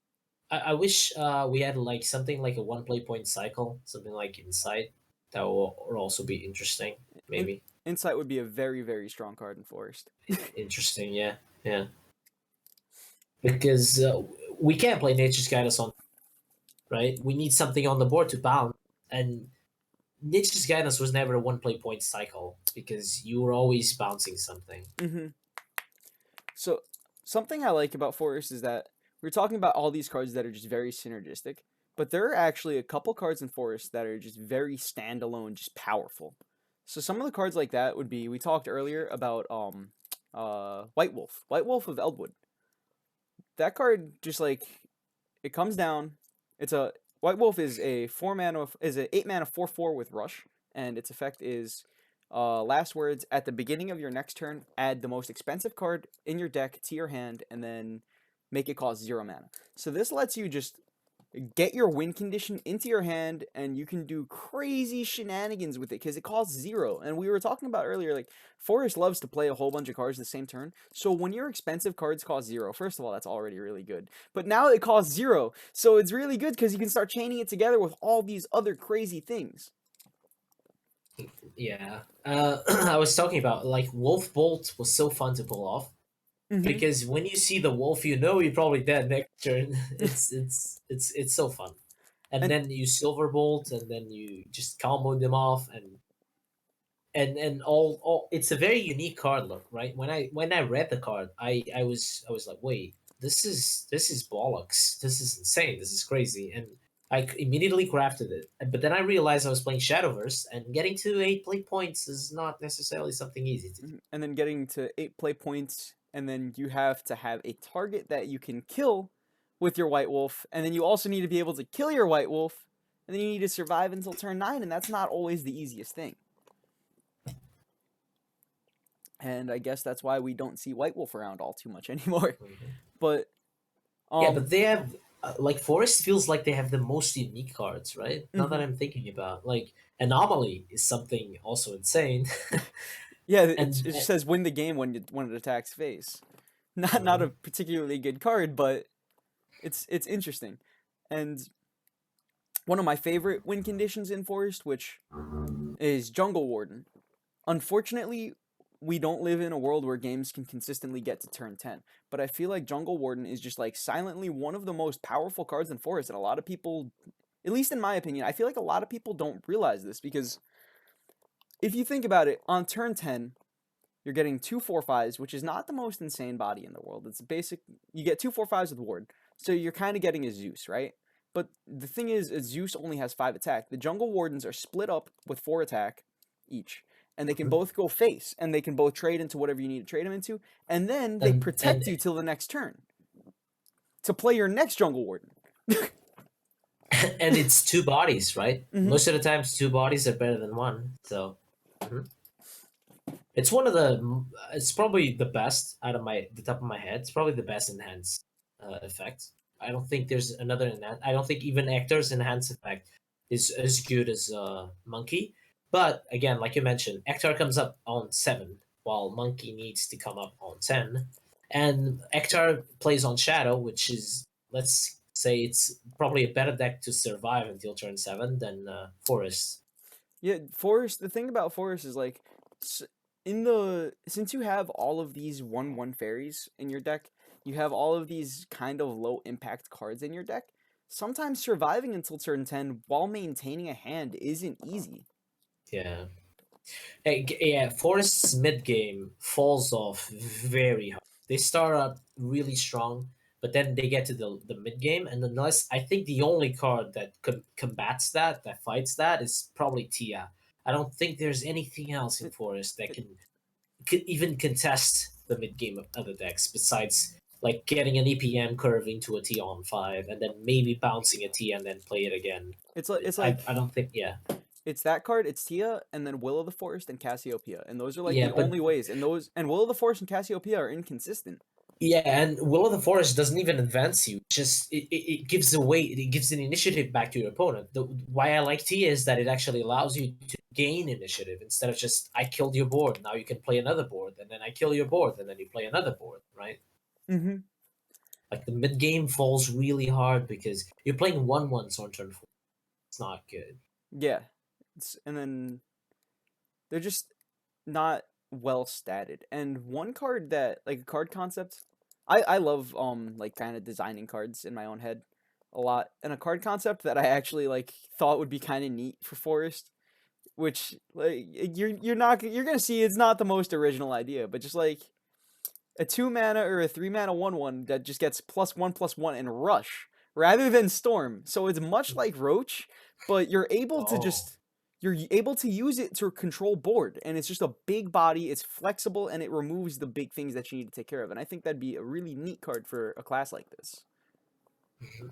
I wish we had like something like a one play point cycle, something like Insight. That would also be interesting. In- Maybe Insight would be a very, very strong card in Forest. interesting. Yeah, yeah. Because we can't play Nature's Guidance on right. We need something on the board to bounce, and Nature's Guidance was never a one play point cycle because you were always bouncing something. Mm-hmm. So something I like about Forest is that we're talking about all these cards that are just very synergistic, but there are actually a couple cards in Forest that are just very standalone, just powerful. So some of the cards like that would be, we talked earlier about White Wolf. White Wolf of Eldwood. That card just like, it comes down. It's a White Wolf is a 8 mana 4/4 with Rush, and its effect is last words at the beginning of your next turn. Add the most expensive card in your deck to your hand, and then make it cost 0 mana. So this lets you just get your win condition into your hand, and you can do crazy shenanigans with it because it costs 0. And we were talking about earlier, like Forest loves to play a whole bunch of cards the same turn. So when your expensive cards cost 0, first of all, that's already really good. But now it costs 0, so it's really good because you can start chaining it together with all these other crazy things. Yeah. I was talking about like Wolf Bolt was so fun to pull off Mm-hmm. because when you see the wolf, you know you're probably dead next turn. It's so fun. And And then you Silver Bolt, and then you just combo them off, and all. It's a very unique card look, right? When I read the card, I was like, wait, this is bollocks. This is insane. This is crazy, and I immediately crafted it. But then I realized I was playing Shadowverse, and getting to 8 play points is not necessarily something easy to do. and then getting to 8 play points, and then you have to have a target that you can kill with your White Wolf, and then you also need to be able to kill your White Wolf, and then you need to survive until turn 9, and that's not always the easiest thing. And I guess that's why we don't see White Wolf around all too much anymore. Mhm. But Yeah, but they have like Forest feels like they have the most unique cards, right? Now that mhm. I'm thinking about like Anomaly is something also insane, Yeah, it and just says win the game when it attacks face. Not a Mhm. particularly good card, but it's interesting. And one of my favorite win conditions in Forest, which is Jungle Warden. Unfortunately, we don't live in a world where games can consistently get to turn 10, but I feel like Jungle Warden is just like silently one of the most powerful cards in Forest, and a lot of people, at least in my opinion, I feel like a lot of people don't realize this because if you think about it, on turn 10, you're getting 2/4/5s, which is not the most insane body in the world. It's basic. You get 2/4/5s with Ward, so you're kind of getting a Zeus, right? But the thing is, a Zeus only has 5 attack. The Jungle Wardens are split up with 4 attack each, and they can Mhm. both go face, and they can both trade into whatever you need to trade them into, and then they and protect you till the next turn to play your next Jungle Warden. and it's two bodies, right? Mm-hmm. Most of the times, two bodies are better than one. So mhm. It's one of the. It's probably the best out of the top of my head. It's probably the best enhanced effect. I don't think there's another enhance. I don't think even Hector's enhanced effect is as good as Monkey. But again, like you mentioned, Hector comes up on 7, while Monkey needs to come up on 10. And Hector plays on Shadow, which is, let's say, it's probably a better deck to survive until turn 7 than Forest. Yeah, Forest. The thing about Forest is like, in the since you have all of these 1/1 fairies in your deck, you have all of these kind of low impact cards in your deck. Sometimes surviving until turn 10 while maintaining a hand isn't easy. Yeah. Yeah, Forest's mid game falls off very hard. They start up really strong, but then they get to the mid game, and unless I think the only card that combats that fights that is probably Tia. I don't think there's anything else in It, Forest that it, can even contest the mid game of other decks besides like getting an EPM curve into a Tia on 5, and then maybe bouncing a Tia and then play it again. it's I like don't think yeah. it's that card, it's Tia, and then Will of the Forest and Cassiopeia, and those are like Yeah, the but only ways. And Will of the Forest and Cassiopeia are inconsistent. Yeah, and Will of the Forest doesn't even advance you. Just it gives away, it gives an initiative back to your opponent. Why I like Tia is that it actually allows you to gain initiative instead of just I killed your board, now you can play another board, and then I kill your board, and then you play another board, right? Hmm. Like the mid game falls really hard because you're playing 1/1s on turn 4. It's not good. Yeah, and then they're just not well statted. And one card that like a card concept, I love like kind of designing cards in my own head a lot. And a card concept that I actually like thought would be kind of neat for Forest, which like you're not you're gonna see it's not the most original idea, but just like a 2 mana or a 3 mana 1/1 that just gets +1/+1 and rush rather than storm. So it's much like Roach, but Oh. you're able to use it to control board, and it's just a big body. It's flexible and it removes the big things that you need to take care of. And I think that'd be a really neat card for a class like this. Mhm.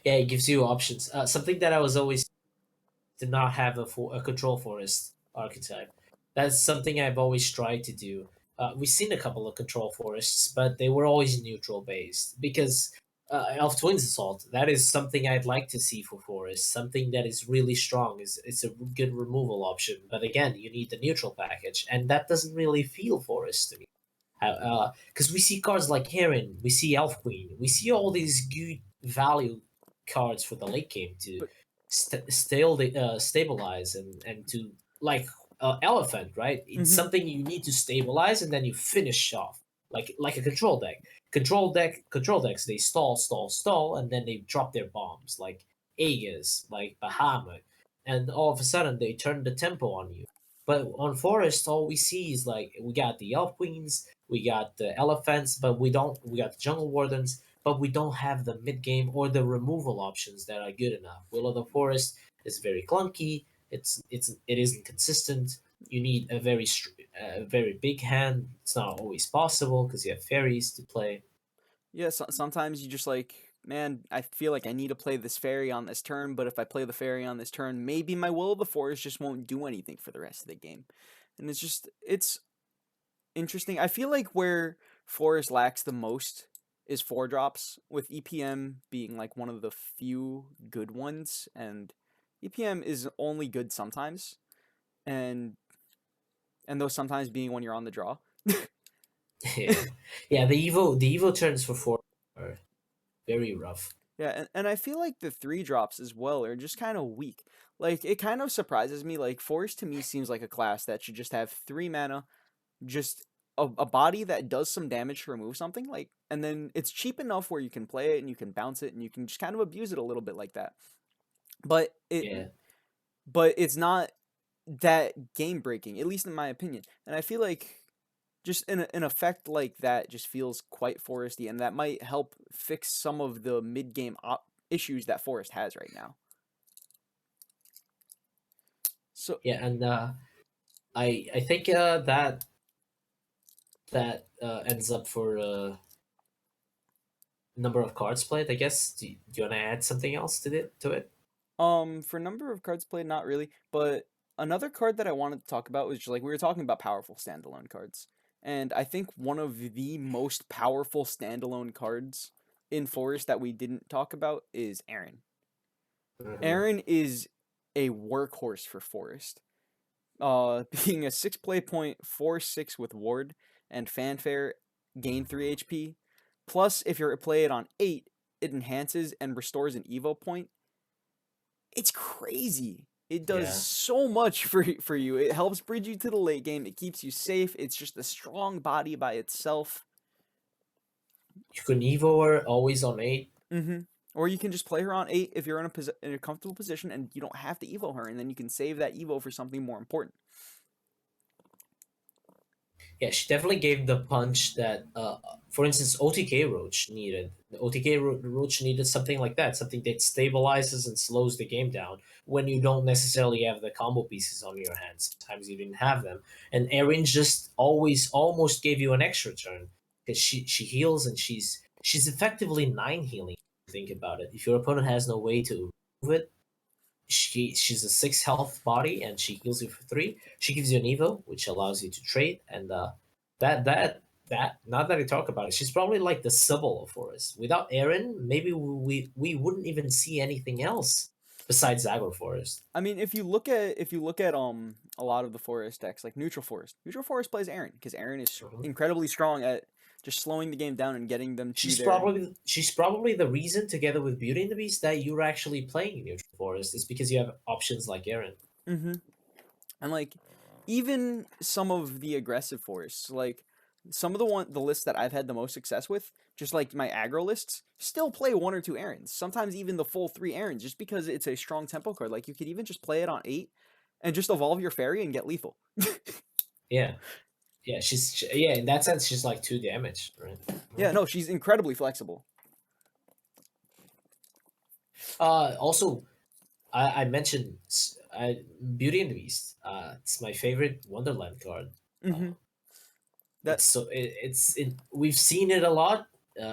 Yeah, it gives you options. Something that I was always did not have a control forest archetype. That's something I've always tried to do. We've seen a couple of control forests, but they were always neutral based because Elf Twins Assault. That is something I'd like to see for forests. Something that is really strong. Is It's a good removal option, but again, you need the neutral package, and that doesn't really feel forest to me. Because we see cards like Heron, we see Elf Queen, we see all these good value cards for the late game to But stabilize and to like elephant, right? It's mm-hmm, something you need to stabilize and then you finish off like a control deck. Control decks. They stall, and then they drop their bombs like Aegis, like Bahamut, and all of a sudden they turn the tempo on you. But on Forest, all we see is like we got the Elf Queens, we got the Elephants, but we don't. We got the Jungle Wardens, but we don't have the mid game or the removal options that are good enough. Will of the Forest is very clunky. It isn't consistent. You need a very big hand. It's not always possible because you have fairies to play. yeah. Sometimes you just like, man, I feel like I need to play this fairy on this turn, but if I play the fairy on this turn, maybe my Will of the Forest just won't do anything for the rest of the game. And it's interesting. I feel like where Forest lacks the most is 4 drops, with EPM being like one of the few good ones, and EPM is only good sometimes, and those sometimes being when you're on the draw. Yeah, yeah. The Evo turns for four are very rough. Yeah, and I feel like the 3 drops as well are just kind of weak. Like it kind of surprises me. Like Forest to me seems like a class that should just have 3 mana, just a body that does some damage to remove something, like, and then it's cheap enough where you can play it and you can bounce it and you can just kind of abuse it a little bit like that. But Yeah, it's not that game breaking, at least in my opinion. And I feel like just an effect like that just feels quite foresty, and that might help fix some of the mid game issues that Forest has right now. So yeah, and I think that ends up for number of cards played. I guess. Do you want to add something else to it? For number of cards played, not really. But another card that I wanted to talk about was just like we were talking about powerful standalone cards, and I think one of the most powerful standalone cards in Forest that we didn't talk about is Aaron. Hmm. Aaron is a workhorse for Forest. Being a 6 play point, 4/6 with ward and fanfare, gain 3 HP. Plus, if you're play it on 8, it enhances and restores an Evo point. It's crazy. It does Yeah, so much for you. It helps bridge you to the late game. It keeps you safe. It's just a strong body by itself. you can Evo her always on 8. Mm-hmm. Or you can just play her on 8 if you're in in a comfortable position, and you don't have to Evo her, and then you can save that Evo for something more important. Yeah, she definitely gave the punch that, for instance, OTK Roach needed. The OTK Roach needed something like that, something that stabilizes and slows the game down when you don't necessarily have the combo pieces on your hands. Sometimes you didn't have them, and Erin just always almost gave you an extra turn because she heals and she's effectively 9 healing. If you think about it, if your opponent has no way to move it, she's a 6 health body and she heals you for 3. She gives you an evo, which allows you to trade, and that that now that I talk about it, she's probably like the Sybil for us. Without Aaron, maybe we wouldn't even see anything else besides Agroforest. I mean, if you look at a lot of the forest decks, like neutral forest plays Aaron because Aaron is Mhm. incredibly strong at just slowing the game down and getting them to She's their. probably the reason, together with Beauty and the Beast, that you're actually playing Neutral Forest is because you have options like Aaron. Mm-hmm. And like even some of the aggressive forests, like some of the lists that I've had the most success with, just like my aggro lists, still play one or two Aarons. Sometimes even the full three Aarons, just because it's a strong tempo card. Like you could even just play it on 8 and just evolve your fairy and get lethal. Yeah, yeah, yeah. In that sense, she's like 2 damage, right? Yeah, no, she's incredibly flexible. Also, I mentioned Beauty and the Beast. It's my favorite Wonderland card. Mm-hmm. Uh, That we've seen it a lot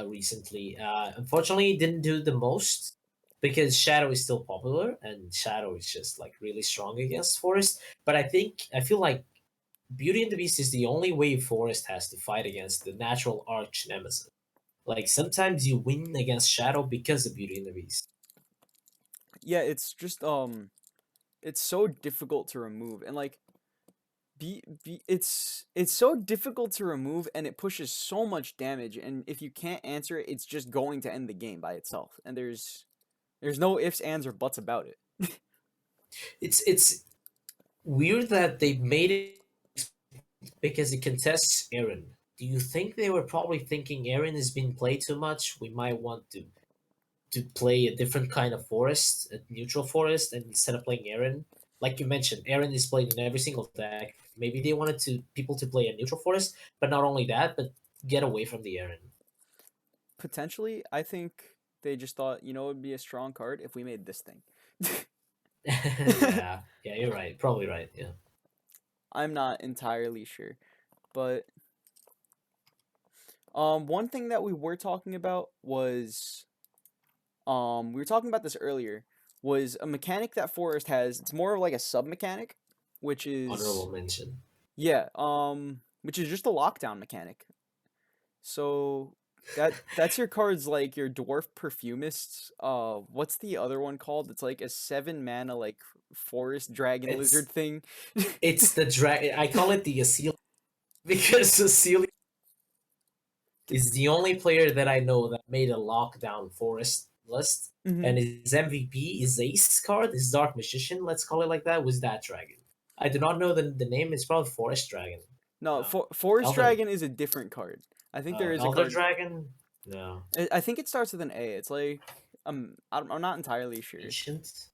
recently. Unfortunately, it didn't do the most because Shadow is still popular and Shadow is just like really strong against Forest. But I feel like Beauty and the Beast is the only way Forest has to fight against the natural arch nemesis. Like sometimes you win against Shadow because of Beauty and the Beast. yeah, it's just it's so difficult to remove and like it's so difficult to remove and it pushes so much damage and if you can't answer it it's just going to end the game by itself and there's no ifs ands or buts about it. It's weird that they made it because it contests Aaron. Do you think they were probably thinking Aaron has been played too much? We might want to play a different kind of forest, a neutral forest, and instead of playing Aaron, like you mentioned, Aaron is played in every single deck. Maybe they wanted to people to play a neutral forest, but not only that, but get away from the Aaron. Potentially I think they just thought it would be a strong card if we made this thing. Yeah, yeah, you're right. Probably right. Yeah. I'm not entirely sure but one thing that we were talking about was we were talking about this earlier was a mechanic that Forest has. It's more of like a sub mechanic, which is Honorable mention. yeah, which is just a lockdown mechanic. So that's your cards like your dwarf perfumist. What's the other one called? It's like a 7 mana like forest dragon It's lizard thing. it's the drag. I call it the Asil because Asil is the only player that I know that made a lockdown forest list, Hmm. and his MVP, his ace card, his dark magician, let's call it like that, was that dragon. I do not know the name. It's probably forest dragon. No, No, forest elder dragon is a different card. I think there is a elder card. dragon. No, I think it starts with an A. It's like I'm not entirely sure. ancient.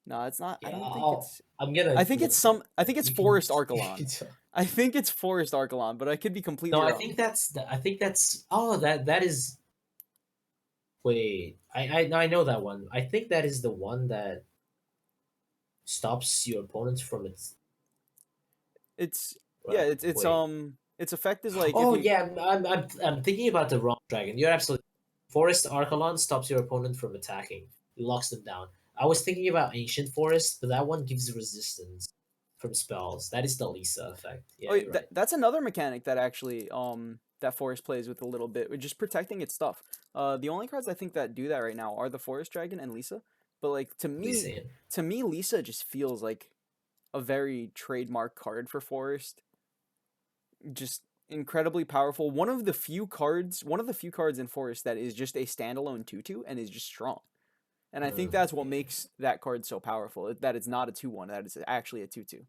No, it's not. I Yeah, don't think it's. I'm gonna I think it's look it. some. I think it's You can. Forest Archelon. I think it's Forest Archelon, but I could be No, completely I wrong. think that's. Oh, that is. Wait, I know that one. I think that is the one that stops your opponents from its. It's yeah. Right. It's Wait. its effect is like if Oh you. yeah, I'm thinking about the wrong dragon. You're absolutely. Forest Archelon stops your opponent from attacking. It locks them down. I was thinking about Ancient Forest, but that one gives resistance from spells. That is the Lisa effect. Oh, Yeah, yeah, you're right. that's another mechanic that actually that Forest plays with a little bit, with just protecting its stuff. The only cards I think that do that right now are the Forest Dragon and Lisa. But like Lisa. Yeah. to me, Lisa just feels like a very trademark card for Forest. Just incredibly powerful. One of the few cards in Forest that is just a standalone 2/2 and is just strong. And I think that's what Yeah. makes that card so powerful. That it's not a 2/1, that it's actually a 2/2.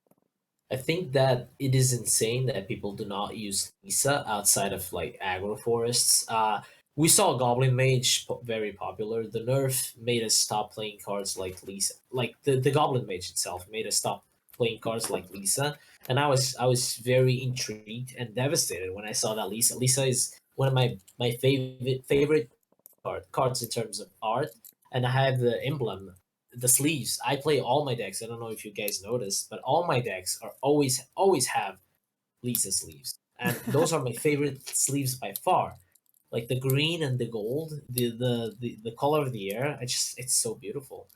I think that it is insane that people do not use Lisa outside of like aggro forests. We saw Goblin Mage very popular. The nerf made us stop playing cards like Lisa. Like the Goblin Mage itself made us stop playing cards like Lisa. And I was very intrigued and devastated when I saw that Lisa. Lisa is one of my favorite cards in terms of art, and I have the emblem, the sleeves. I play all my decks. I don't know if you guys noticed, but all my decks are always have Lisa sleeves, and those are my favorite sleeves by far. Like the green and the gold, the color of the air. It's so beautiful,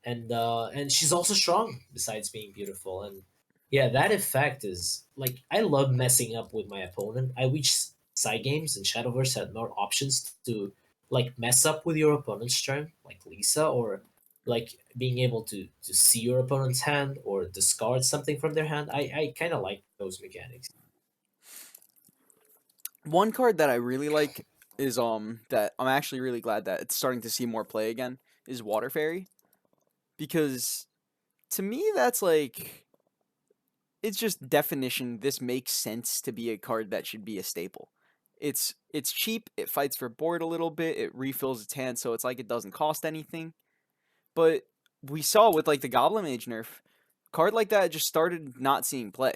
and she's also strong besides being beautiful. And yeah, that effect is like I love messing up with my opponent. I wish side games and Shadowverse had more options to like mess up with your opponent's turn, like Lisa, or like being able to see your opponent's hand or discard something from their hand. I kind of like those mechanics. One card that I really like is that I'm actually really glad that it's starting to see more play again is Water Fairy, because to me that's like, it's just definition, this makes sense to be a card that should be a staple. It's cheap, it fights for board a little bit, it refills its hand, so it's like it doesn't cost anything. But we saw with like the Goblin Mage nerf, card like that just started not seeing play.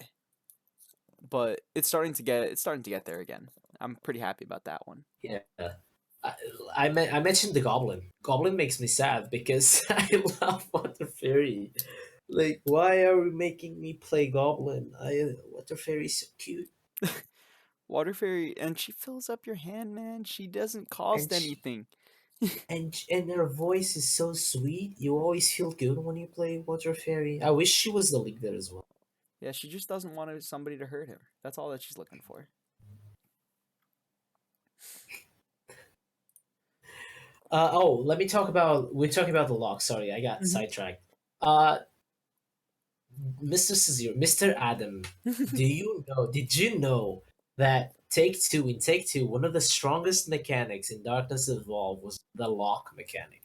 But it's starting to get there again. I'm pretty happy about that one. Yeah. I, I mentioned the Goblin. Goblin makes me sad because I love Water Fairy. Like, why are we making me play Goblin? Water Fairy is so cute, Water Fairy, and she fills up your hand, man. She doesn't and cost she, anything. and her voice is so sweet. You always feel good when you play Water Fairy. I wish she was the leader as well. Yeah, she just doesn't want somebody to hurt her. That's all that she's looking for. Let me talk about we're talking about the lock. Sorry, I got Mhm. sidetracked. Mr. Cesar, Mr. Adam, did you know that Take Two, one of the strongest mechanics in Darkness Evolved was the lock mechanic.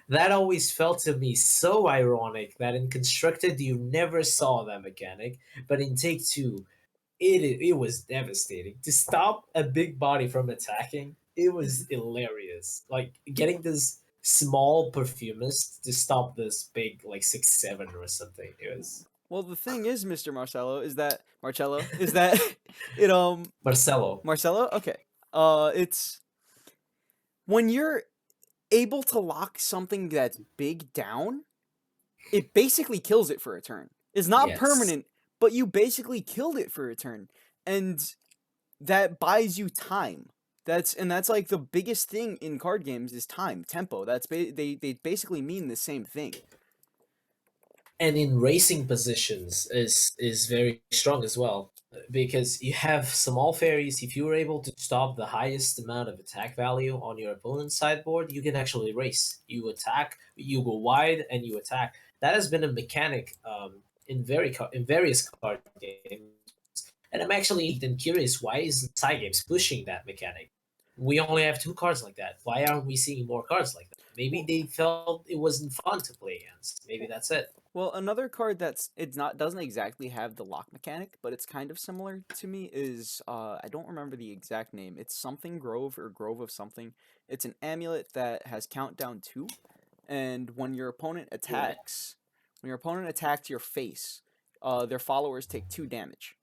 That always felt to me so ironic that in Constructed you never saw that mechanic, but in Take Two, it was devastating. To stop a big body from attacking, it was hilarious. Like getting this small perfumist to stop this big like 6-7 or something. It was Well, the thing is, Mr. Marcello, is that it Marcelo. Marcello? Okay. It's when you're able to lock something that's big down, it basically kills it for a turn. It's not Yes. permanent, but you basically killed it for a turn. And that buys you time. That's like the biggest thing in card games is time, tempo. They basically mean the same thing. And in racing positions is very strong as well because you have small fairies. If you were able to stop the highest amount of attack value on your opponent's sideboard, you can actually race. You attack, you go wide, and you attack. That has been a mechanic in various card games, and I'm actually then curious why isn't side games pushing that mechanic? We only have two cards like that. Why aren't we seeing more cards like that? Maybe Well, they felt it wasn't fun to play against. Maybe that's it. well, another card that's it's not doesn't exactly have the lock mechanic, but it's kind of similar to me is I don't remember the exact name. It's something Grove or Grove of something. It's an amulet that has countdown 2, and Yeah. when your opponent attacks your face, their followers take 2 damage.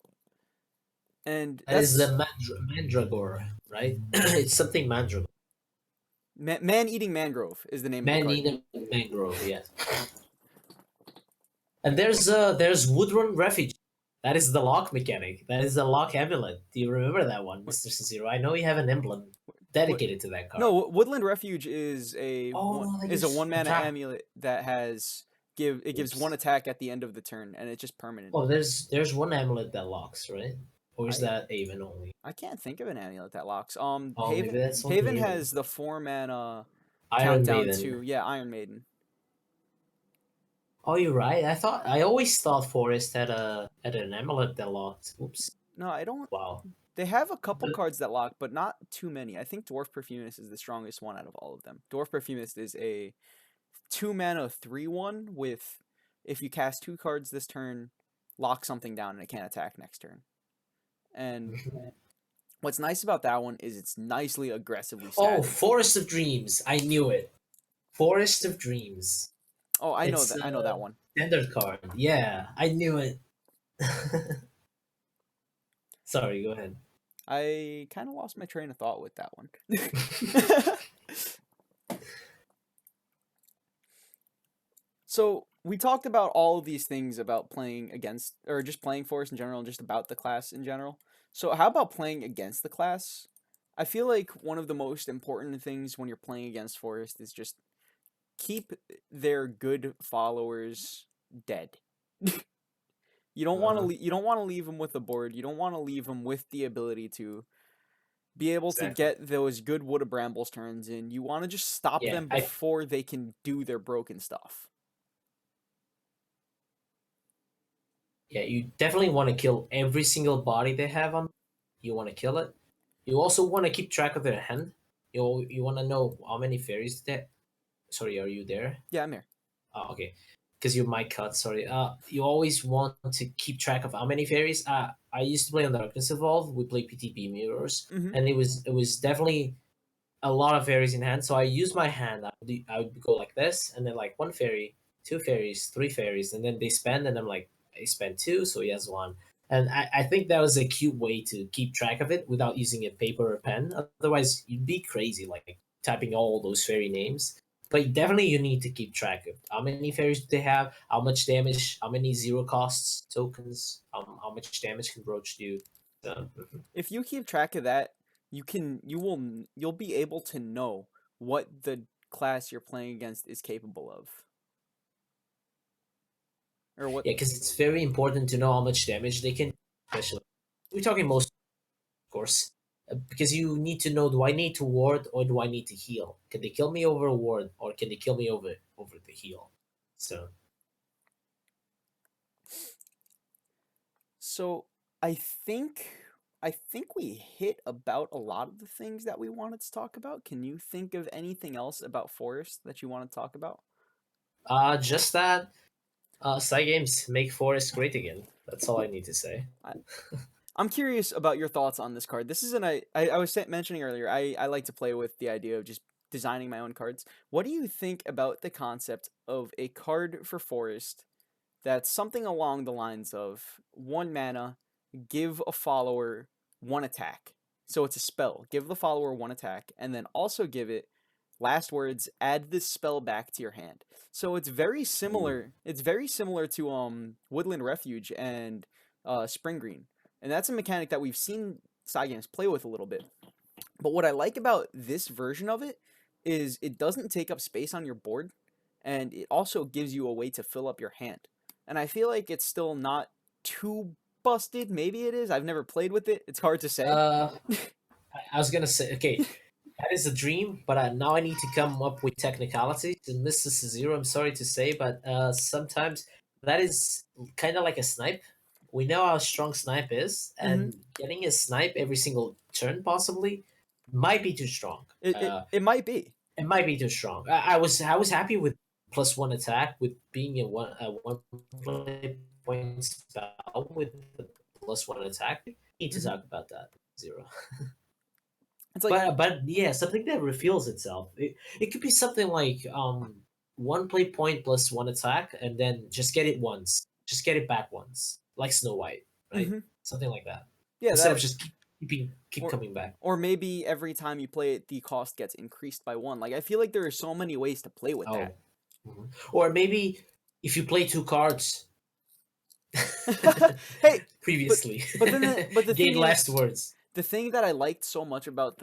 And That is the that's Mandragore, right? It's something Mandragore. Man Eating Mangrove is the name of the card. Man-eating mangrove, yes. And there's Woodrun Refuge. That is the lock mechanic. That is the lock amulet. Do you remember that one, What, Mr. Zero? I know you have an emblem what, dedicated to that card. no, Woodland Refuge Oh, that is a gives 1 mana attack. amulet that gives 1 Oops. attack at the end of the turn, and it's just permanent. Oh, there's one amulet that locks, right? Or is I that Haven only? I can't think of an amulet that locks. Oh, maybe that's only Haven Haven. has the 4 mana Iron countdown Maiden. to, yeah, Iron Maiden. Oh, you're right. I always thought Forest had an amulet that locked. Oops. No, I don't. Wow. They have a couple But cards that lock, but not too many. I think Dwarf Perfumist is the strongest one out of all of them. Dwarf Perfumist is a 2 mana 3/1 with, if you cast 2 cards this turn, lock something down and it can't attack next turn. And what's nice about that one is it's nicely aggressively oh, staggered. Forest of Dreams. I knew it. Forest of Dreams. Oh, I know It's that. a I know that one. standard card. Yeah, I knew it. Sorry, go ahead. I kind of lost my train of thought with that one. So we talked about all of these things about playing against, or just playing Forest in general, and just about the class in general. So how about playing against the class? I feel like one of the most important things when you're playing against Forest is just keep their good followers dead. You don't want to Uh-huh. you don't want to leave them with the board. You don't want to leave them with the ability to be able to Exactly. get those good Wood of Brambles turns in. You want to just stop Yeah, them before they can do their broken stuff. yeah, you definitely want to kill every single body they have on. You want to kill it. You also want to keep track of their hand. You want to know how many fairies they. Sorry, are you there? Yeah, I'm here. Oh, okay. Because your mic cut. Sorry. You always want to keep track of how many fairies. I used to play on Darkness Evolved. We played PTB mirrors, Hmm. and it was definitely a lot of fairies in hand. So I used my hand. I would go like this, and then like one fairy, two fairies, three fairies, and then they spend, and I'm like, I spent two, so he has one. And I think that was a cute way to keep track of it without using a paper or pen. Otherwise, you'd be crazy, like typing all those fairy names. But definitely, you need to keep track of how many fairies do they have, how much damage, how many zero costs tokens, how much damage can Roach do. So, mhm. If you keep track of that, you'll be able to know what the class you're playing against is capable of, or what. Yeah, because it's very important to know how much damage they can. Especially, we're talking most, of course, because you need to know: do I need to ward or do I need to heal? Can they kill me over a ward or can they kill me over the heal? So So I think I think we hit about a lot of the things that we wanted to talk about. Can you think of anything else about Forest that you want to talk about? just that side games make Forest great again. That's all I need to say. I, I'm curious about your thoughts on this card. This is I was mentioning earlier. I like to play with the idea of just designing my own cards. What do you think about the concept of a card for Forest that's something along the lines of 1 mana, give a follower 1 attack. So it's a spell. Give the follower 1 attack, and then also give it last words, add this spell back to your hand. So it's very Ooh. similar. It's very similar to Woodland Refuge and Spring Green. And that's a mechanic that we've seen side games play with a little bit. But what I like about this version of it is it doesn't take up space on your board, and it also gives you a way to fill up your hand. And I feel like it's still not too busted. Maybe it is. I've never played with it. It's hard to say. Uh, I was gonna say, okay, that is a dream, but now I need to come up with technicalities. And Mr. Zero, I'm sorry to say, but sometimes that is kind of like a snipe. We know how strong snipe is, Hmm. and getting a snipe every single turn possibly might be too strong. It might be. It might be too strong. I was happy with +1 attack with being a one play point spell with the +1 attack. We need to Hmm. talk about that. Zero. It's like, But yeah, something that reveals itself. It could be something like one play point +1 attack, and then just get it once, just get it back once, like Snow White, right? hmm, Something like that. yeah, Instead of that just keep or coming back. or maybe every time you play it, the cost gets increased by 1. Like I feel like there are so many ways to play with that. Oh, mhm. Or maybe if you play two cards Hey, but previously, but the thing gain last is, words. the thing that I liked so much about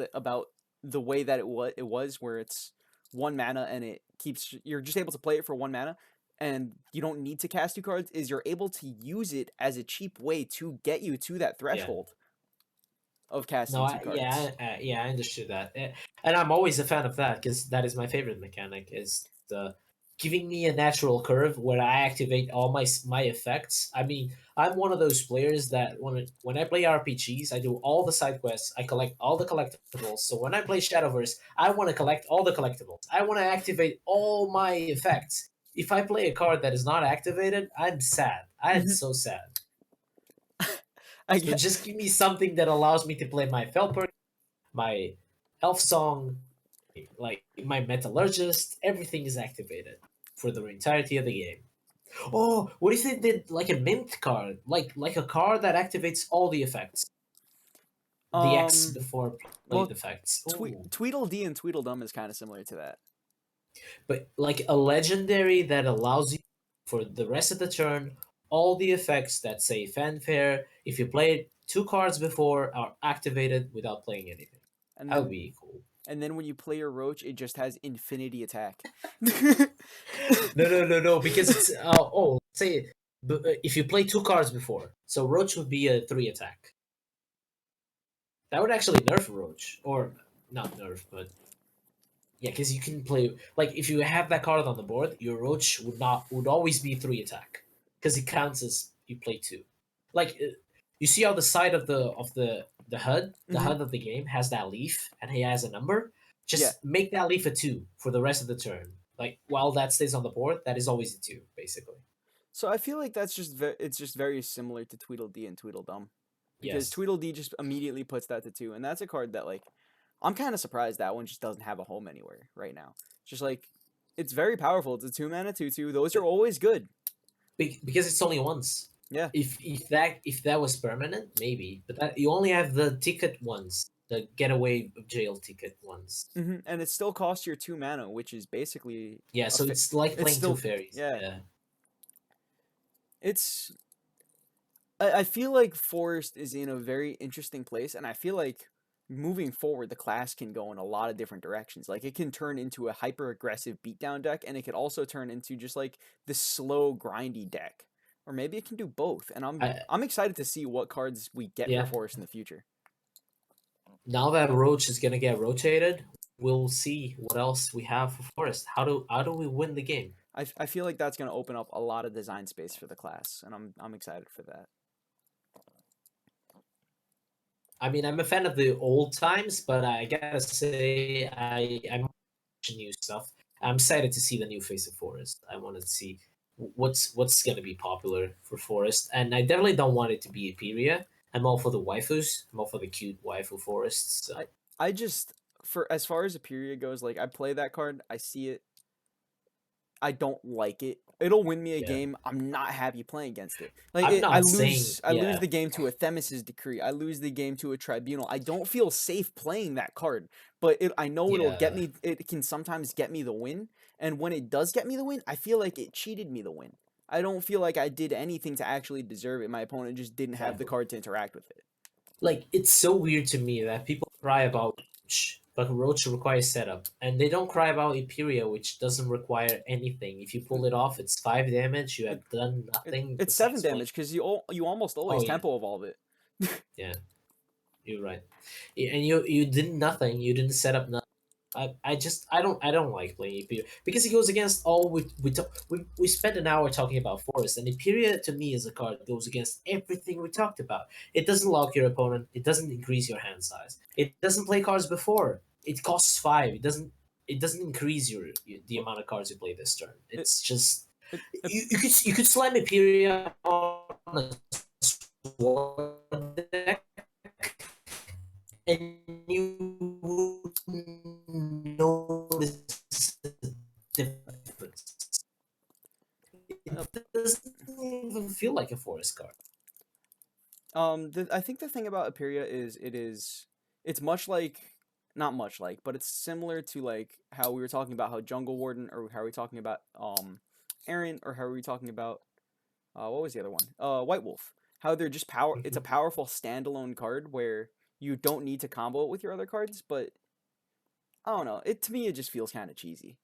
the way that it was where it's 1 mana and it keeps you're just able to play it for 1 mana and you don't need to cast 2 cards is you're able to use it as a cheap way to get you to that Yeah. threshold of No, casting two cards. yeah, I understood that, and I'm always a fan of that because that is my favorite mechanic. Is the giving me a natural curve where I activate all my effects. I mean, I'm one of those players that when I play RPGs, I do all the side quests, I collect all the collectibles. So when I play Shadowverse, I want to collect all the collectibles. I want to activate all my effects. If I play a card that is not activated, I'm sad. I'm Mhm. so sad. I So get. just give me something that allows me to play my Felper, my Elf Song, like my Metallurgist. Everything is activated for the entirety of the game. Oh, what if they did like a mint card, like a card that activates all the effects, the X um before played well, effects. Oh, Tweedledee and Tweedledum is kind of similar to that. but like a legendary that allows you for the rest of the turn all the effects that say fanfare. If you played two cards before, are activated without playing anything. And That would then be cool. when you play your roach, it just has infinity attack. No, because it's say if you play two cards before, so Roach would be a 3 attack. That would actually nerf Roach, or not nerf, but yeah, because you can play like if you have that card on the board, your Roach would always be 3 attack because it counts as you play 2. Like you see how the side of the HUD, the Mm-hmm. HUD of the game has that leaf and he has a number. Yeah. Just make that leaf a 2 for the rest of the turn. Like while that stays on the board, that is always a 2 basically. So I feel like that's just it's just very similar to Tweedledee and Tweedledum, because Yes. Tweedledee just immediately puts that to 2, and that's a card that like I'm kind of surprised that one just doesn't have a home anywhere right now. Just like it's very powerful. It's a 2 mana 2/2. Those are always good. Because it's only once. Yeah. If that was permanent, maybe, but that you only have the ticket ones, the getaway jail ticket ones. And it still costs your 2 mana, which is basically Yeah, a so it's like it's playing two still fairies. yeah. Yeah, It's I feel like Forest is in a very interesting place, and I feel like moving forward, the class can go in a lot of different directions. Like it can turn into a hyper aggressive beatdown deck, and it could also turn into just like this slow grindy deck, or maybe it can do both. And I, I'm excited to see what cards we get for yeah. Forest in the future. Now that Roach is gonna get rotated, we'll see what else we have for Forest. How do we win the game? I feel like that's going to open up a lot of design space for the class, and I'm excited for that. I mean, I'm a fan of the old times, but I gotta say, I'm watching new stuff. I'm excited to see the new face of Forest. I want to see what's gonna be popular for Forest, and I definitely don't want it to be Aperia. I'm all for the waifus. I'm all for the cute waifu forests. So I just for as far as a period goes, like I play that card, I see it, I don't like it. It'll win me a yeah, game. I'm not happy playing against it. Like I'm I not saying lose the game to a Themis's Decree. I lose the game to a Tribunal. I don't feel safe playing that card. But I know it'll get yeah. me, it can sometimes get me the win. And when it does get me the win, I feel like it cheated me the win. I don't feel like I did anything to actually deserve it. My opponent just didn't have the Exactly. card to interact with it. Like it's so weird to me that people cry about Roach, but Roach requires setup, and they don't cry about Imperia, which doesn't require anything. If you pull it off, it's 5 damage. You It, have done nothing it's 7 besides one. damage because you almost Oh always yeah, tempo evolve it. yeah, you're right. And you did nothing. You didn't set up nothing. I don't like playing Imperia because it goes against all we spent an hour talking about Forest, and Imperia to me is a card that goes against everything we talked about. It doesn't lock your opponent. It doesn't increase your hand size. It doesn't play cards before. It costs 5. It doesn't increase the amount of cards you play this turn. It, It's just it, you could slam Imperia on a sword deck and you wouldn't notice the difference. uh, It doesn't even feel like a forest card. I think the thing about Aperia is it's much like, not much like, but it's similar to like how we were talking about how Jungle Warden, or how are we talking about Aaron, or how are we talking about what was the other one? White Wolf. How they're just power. It's a Mhm. powerful standalone card where you don't need to combo it with your other cards, but I don't know. It to me it just feels kind of cheesy.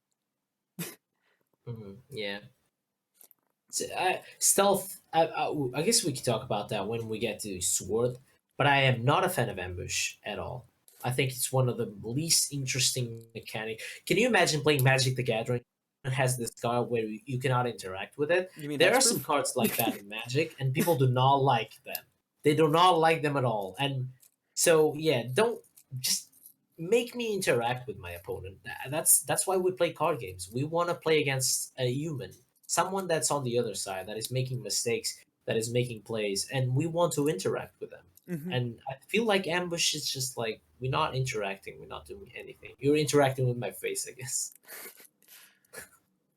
Yeah. So, stealth. I guess we could talk about that when we get to sword. But I am not a fan of ambush at all. I think it's one of the least interesting mechanic. Can you imagine playing Magic the Gathering? It has this card where you cannot interact with it. You mean There are some hexproof? cards like that in Magic, and people do not like them. They do not like them at all. And so, yeah, don't just make me interact with my opponent. That's why we play card games. We want to play against a human, someone that's on the other side, that is making mistakes, that is making plays, and we want to interact with them. hmm And I feel like ambush is just like we're not interacting, we're not doing anything. You're interacting with my face, I guess.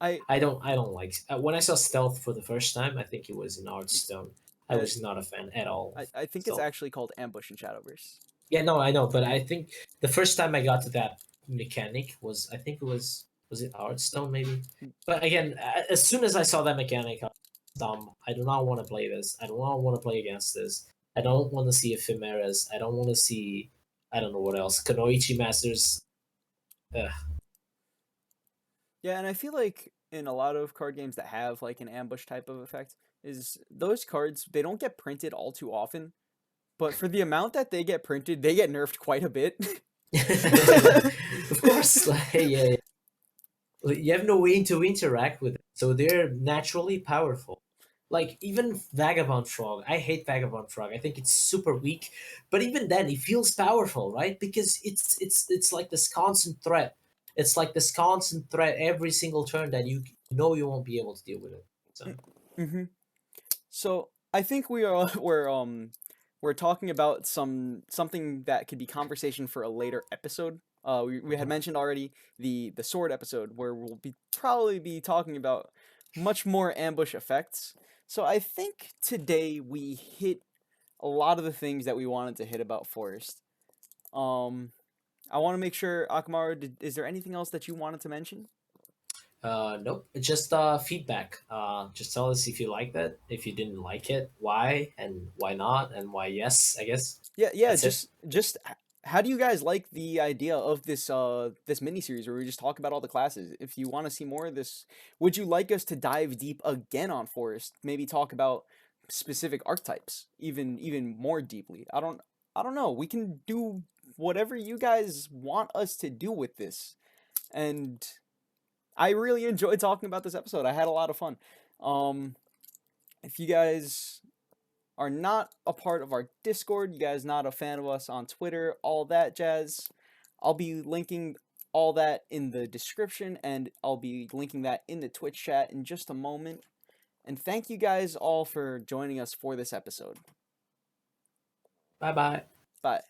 I I don't like when I saw stealth for the first time. I think it was in Hearthstone. I uh, was not a fan at all of I think it's stealth. actually called ambush in Shadowverse. Yeah, no, I know, but I think the first time I got to that mechanic was I think it was it Hearthstone maybe. But again, as soon as I saw that mechanic, I was dumb. I do not want to play this. I do not want to play against this. I don't want to see ephemeras. I don't want to see I don't know what else. Kanoichi Masters. Ugh. Yeah, and I feel like in a lot of card games that have like an ambush type of effect, is those cards they don't get printed all too often. but for the amount that they get printed, they get nerfed quite a bit. Of course, like, yeah, like, you have no way to interact with it, so they're naturally powerful. Like even Vagabond Frog, I hate Vagabond Frog. I think it's super weak, but even then, it feels powerful, right? Because it's like this constant threat. It's like this constant threat every single turn that you know you won't be able to deal with it. So Mm-hmm. So I think we are we're talking about something that could be conversation for a later episode. We had mhm. mentioned already the sword episode where we'll be probably be talking about much more ambush effects. So I think today we hit a lot of the things that we wanted to hit about Forest. Um, I want to make sure, Akamaru, is there anything else that you wanted to mention? Nope. It's just feedback. Just tell us if you liked it, if you didn't like it, why, and why not, and why yes. I guess Yeah, that's it. how do you guys like the idea of this mini series where we just talk about all the classes? If you want to see more of this, would you like us to dive deep again on Forest? Maybe talk about specific archetypes even more deeply. I don't know. We can do whatever you guys want us to do with this. And I really enjoyed talking about this episode. I had a lot of fun. Um if you guys are not a part of our Discord, you guys not a fan of us on Twitter, all that jazz, I'll be linking all that in the description and I'll be linking that in the Twitch chat in just a moment. And thank you guys all for joining us for this episode. Bye bye. Bye.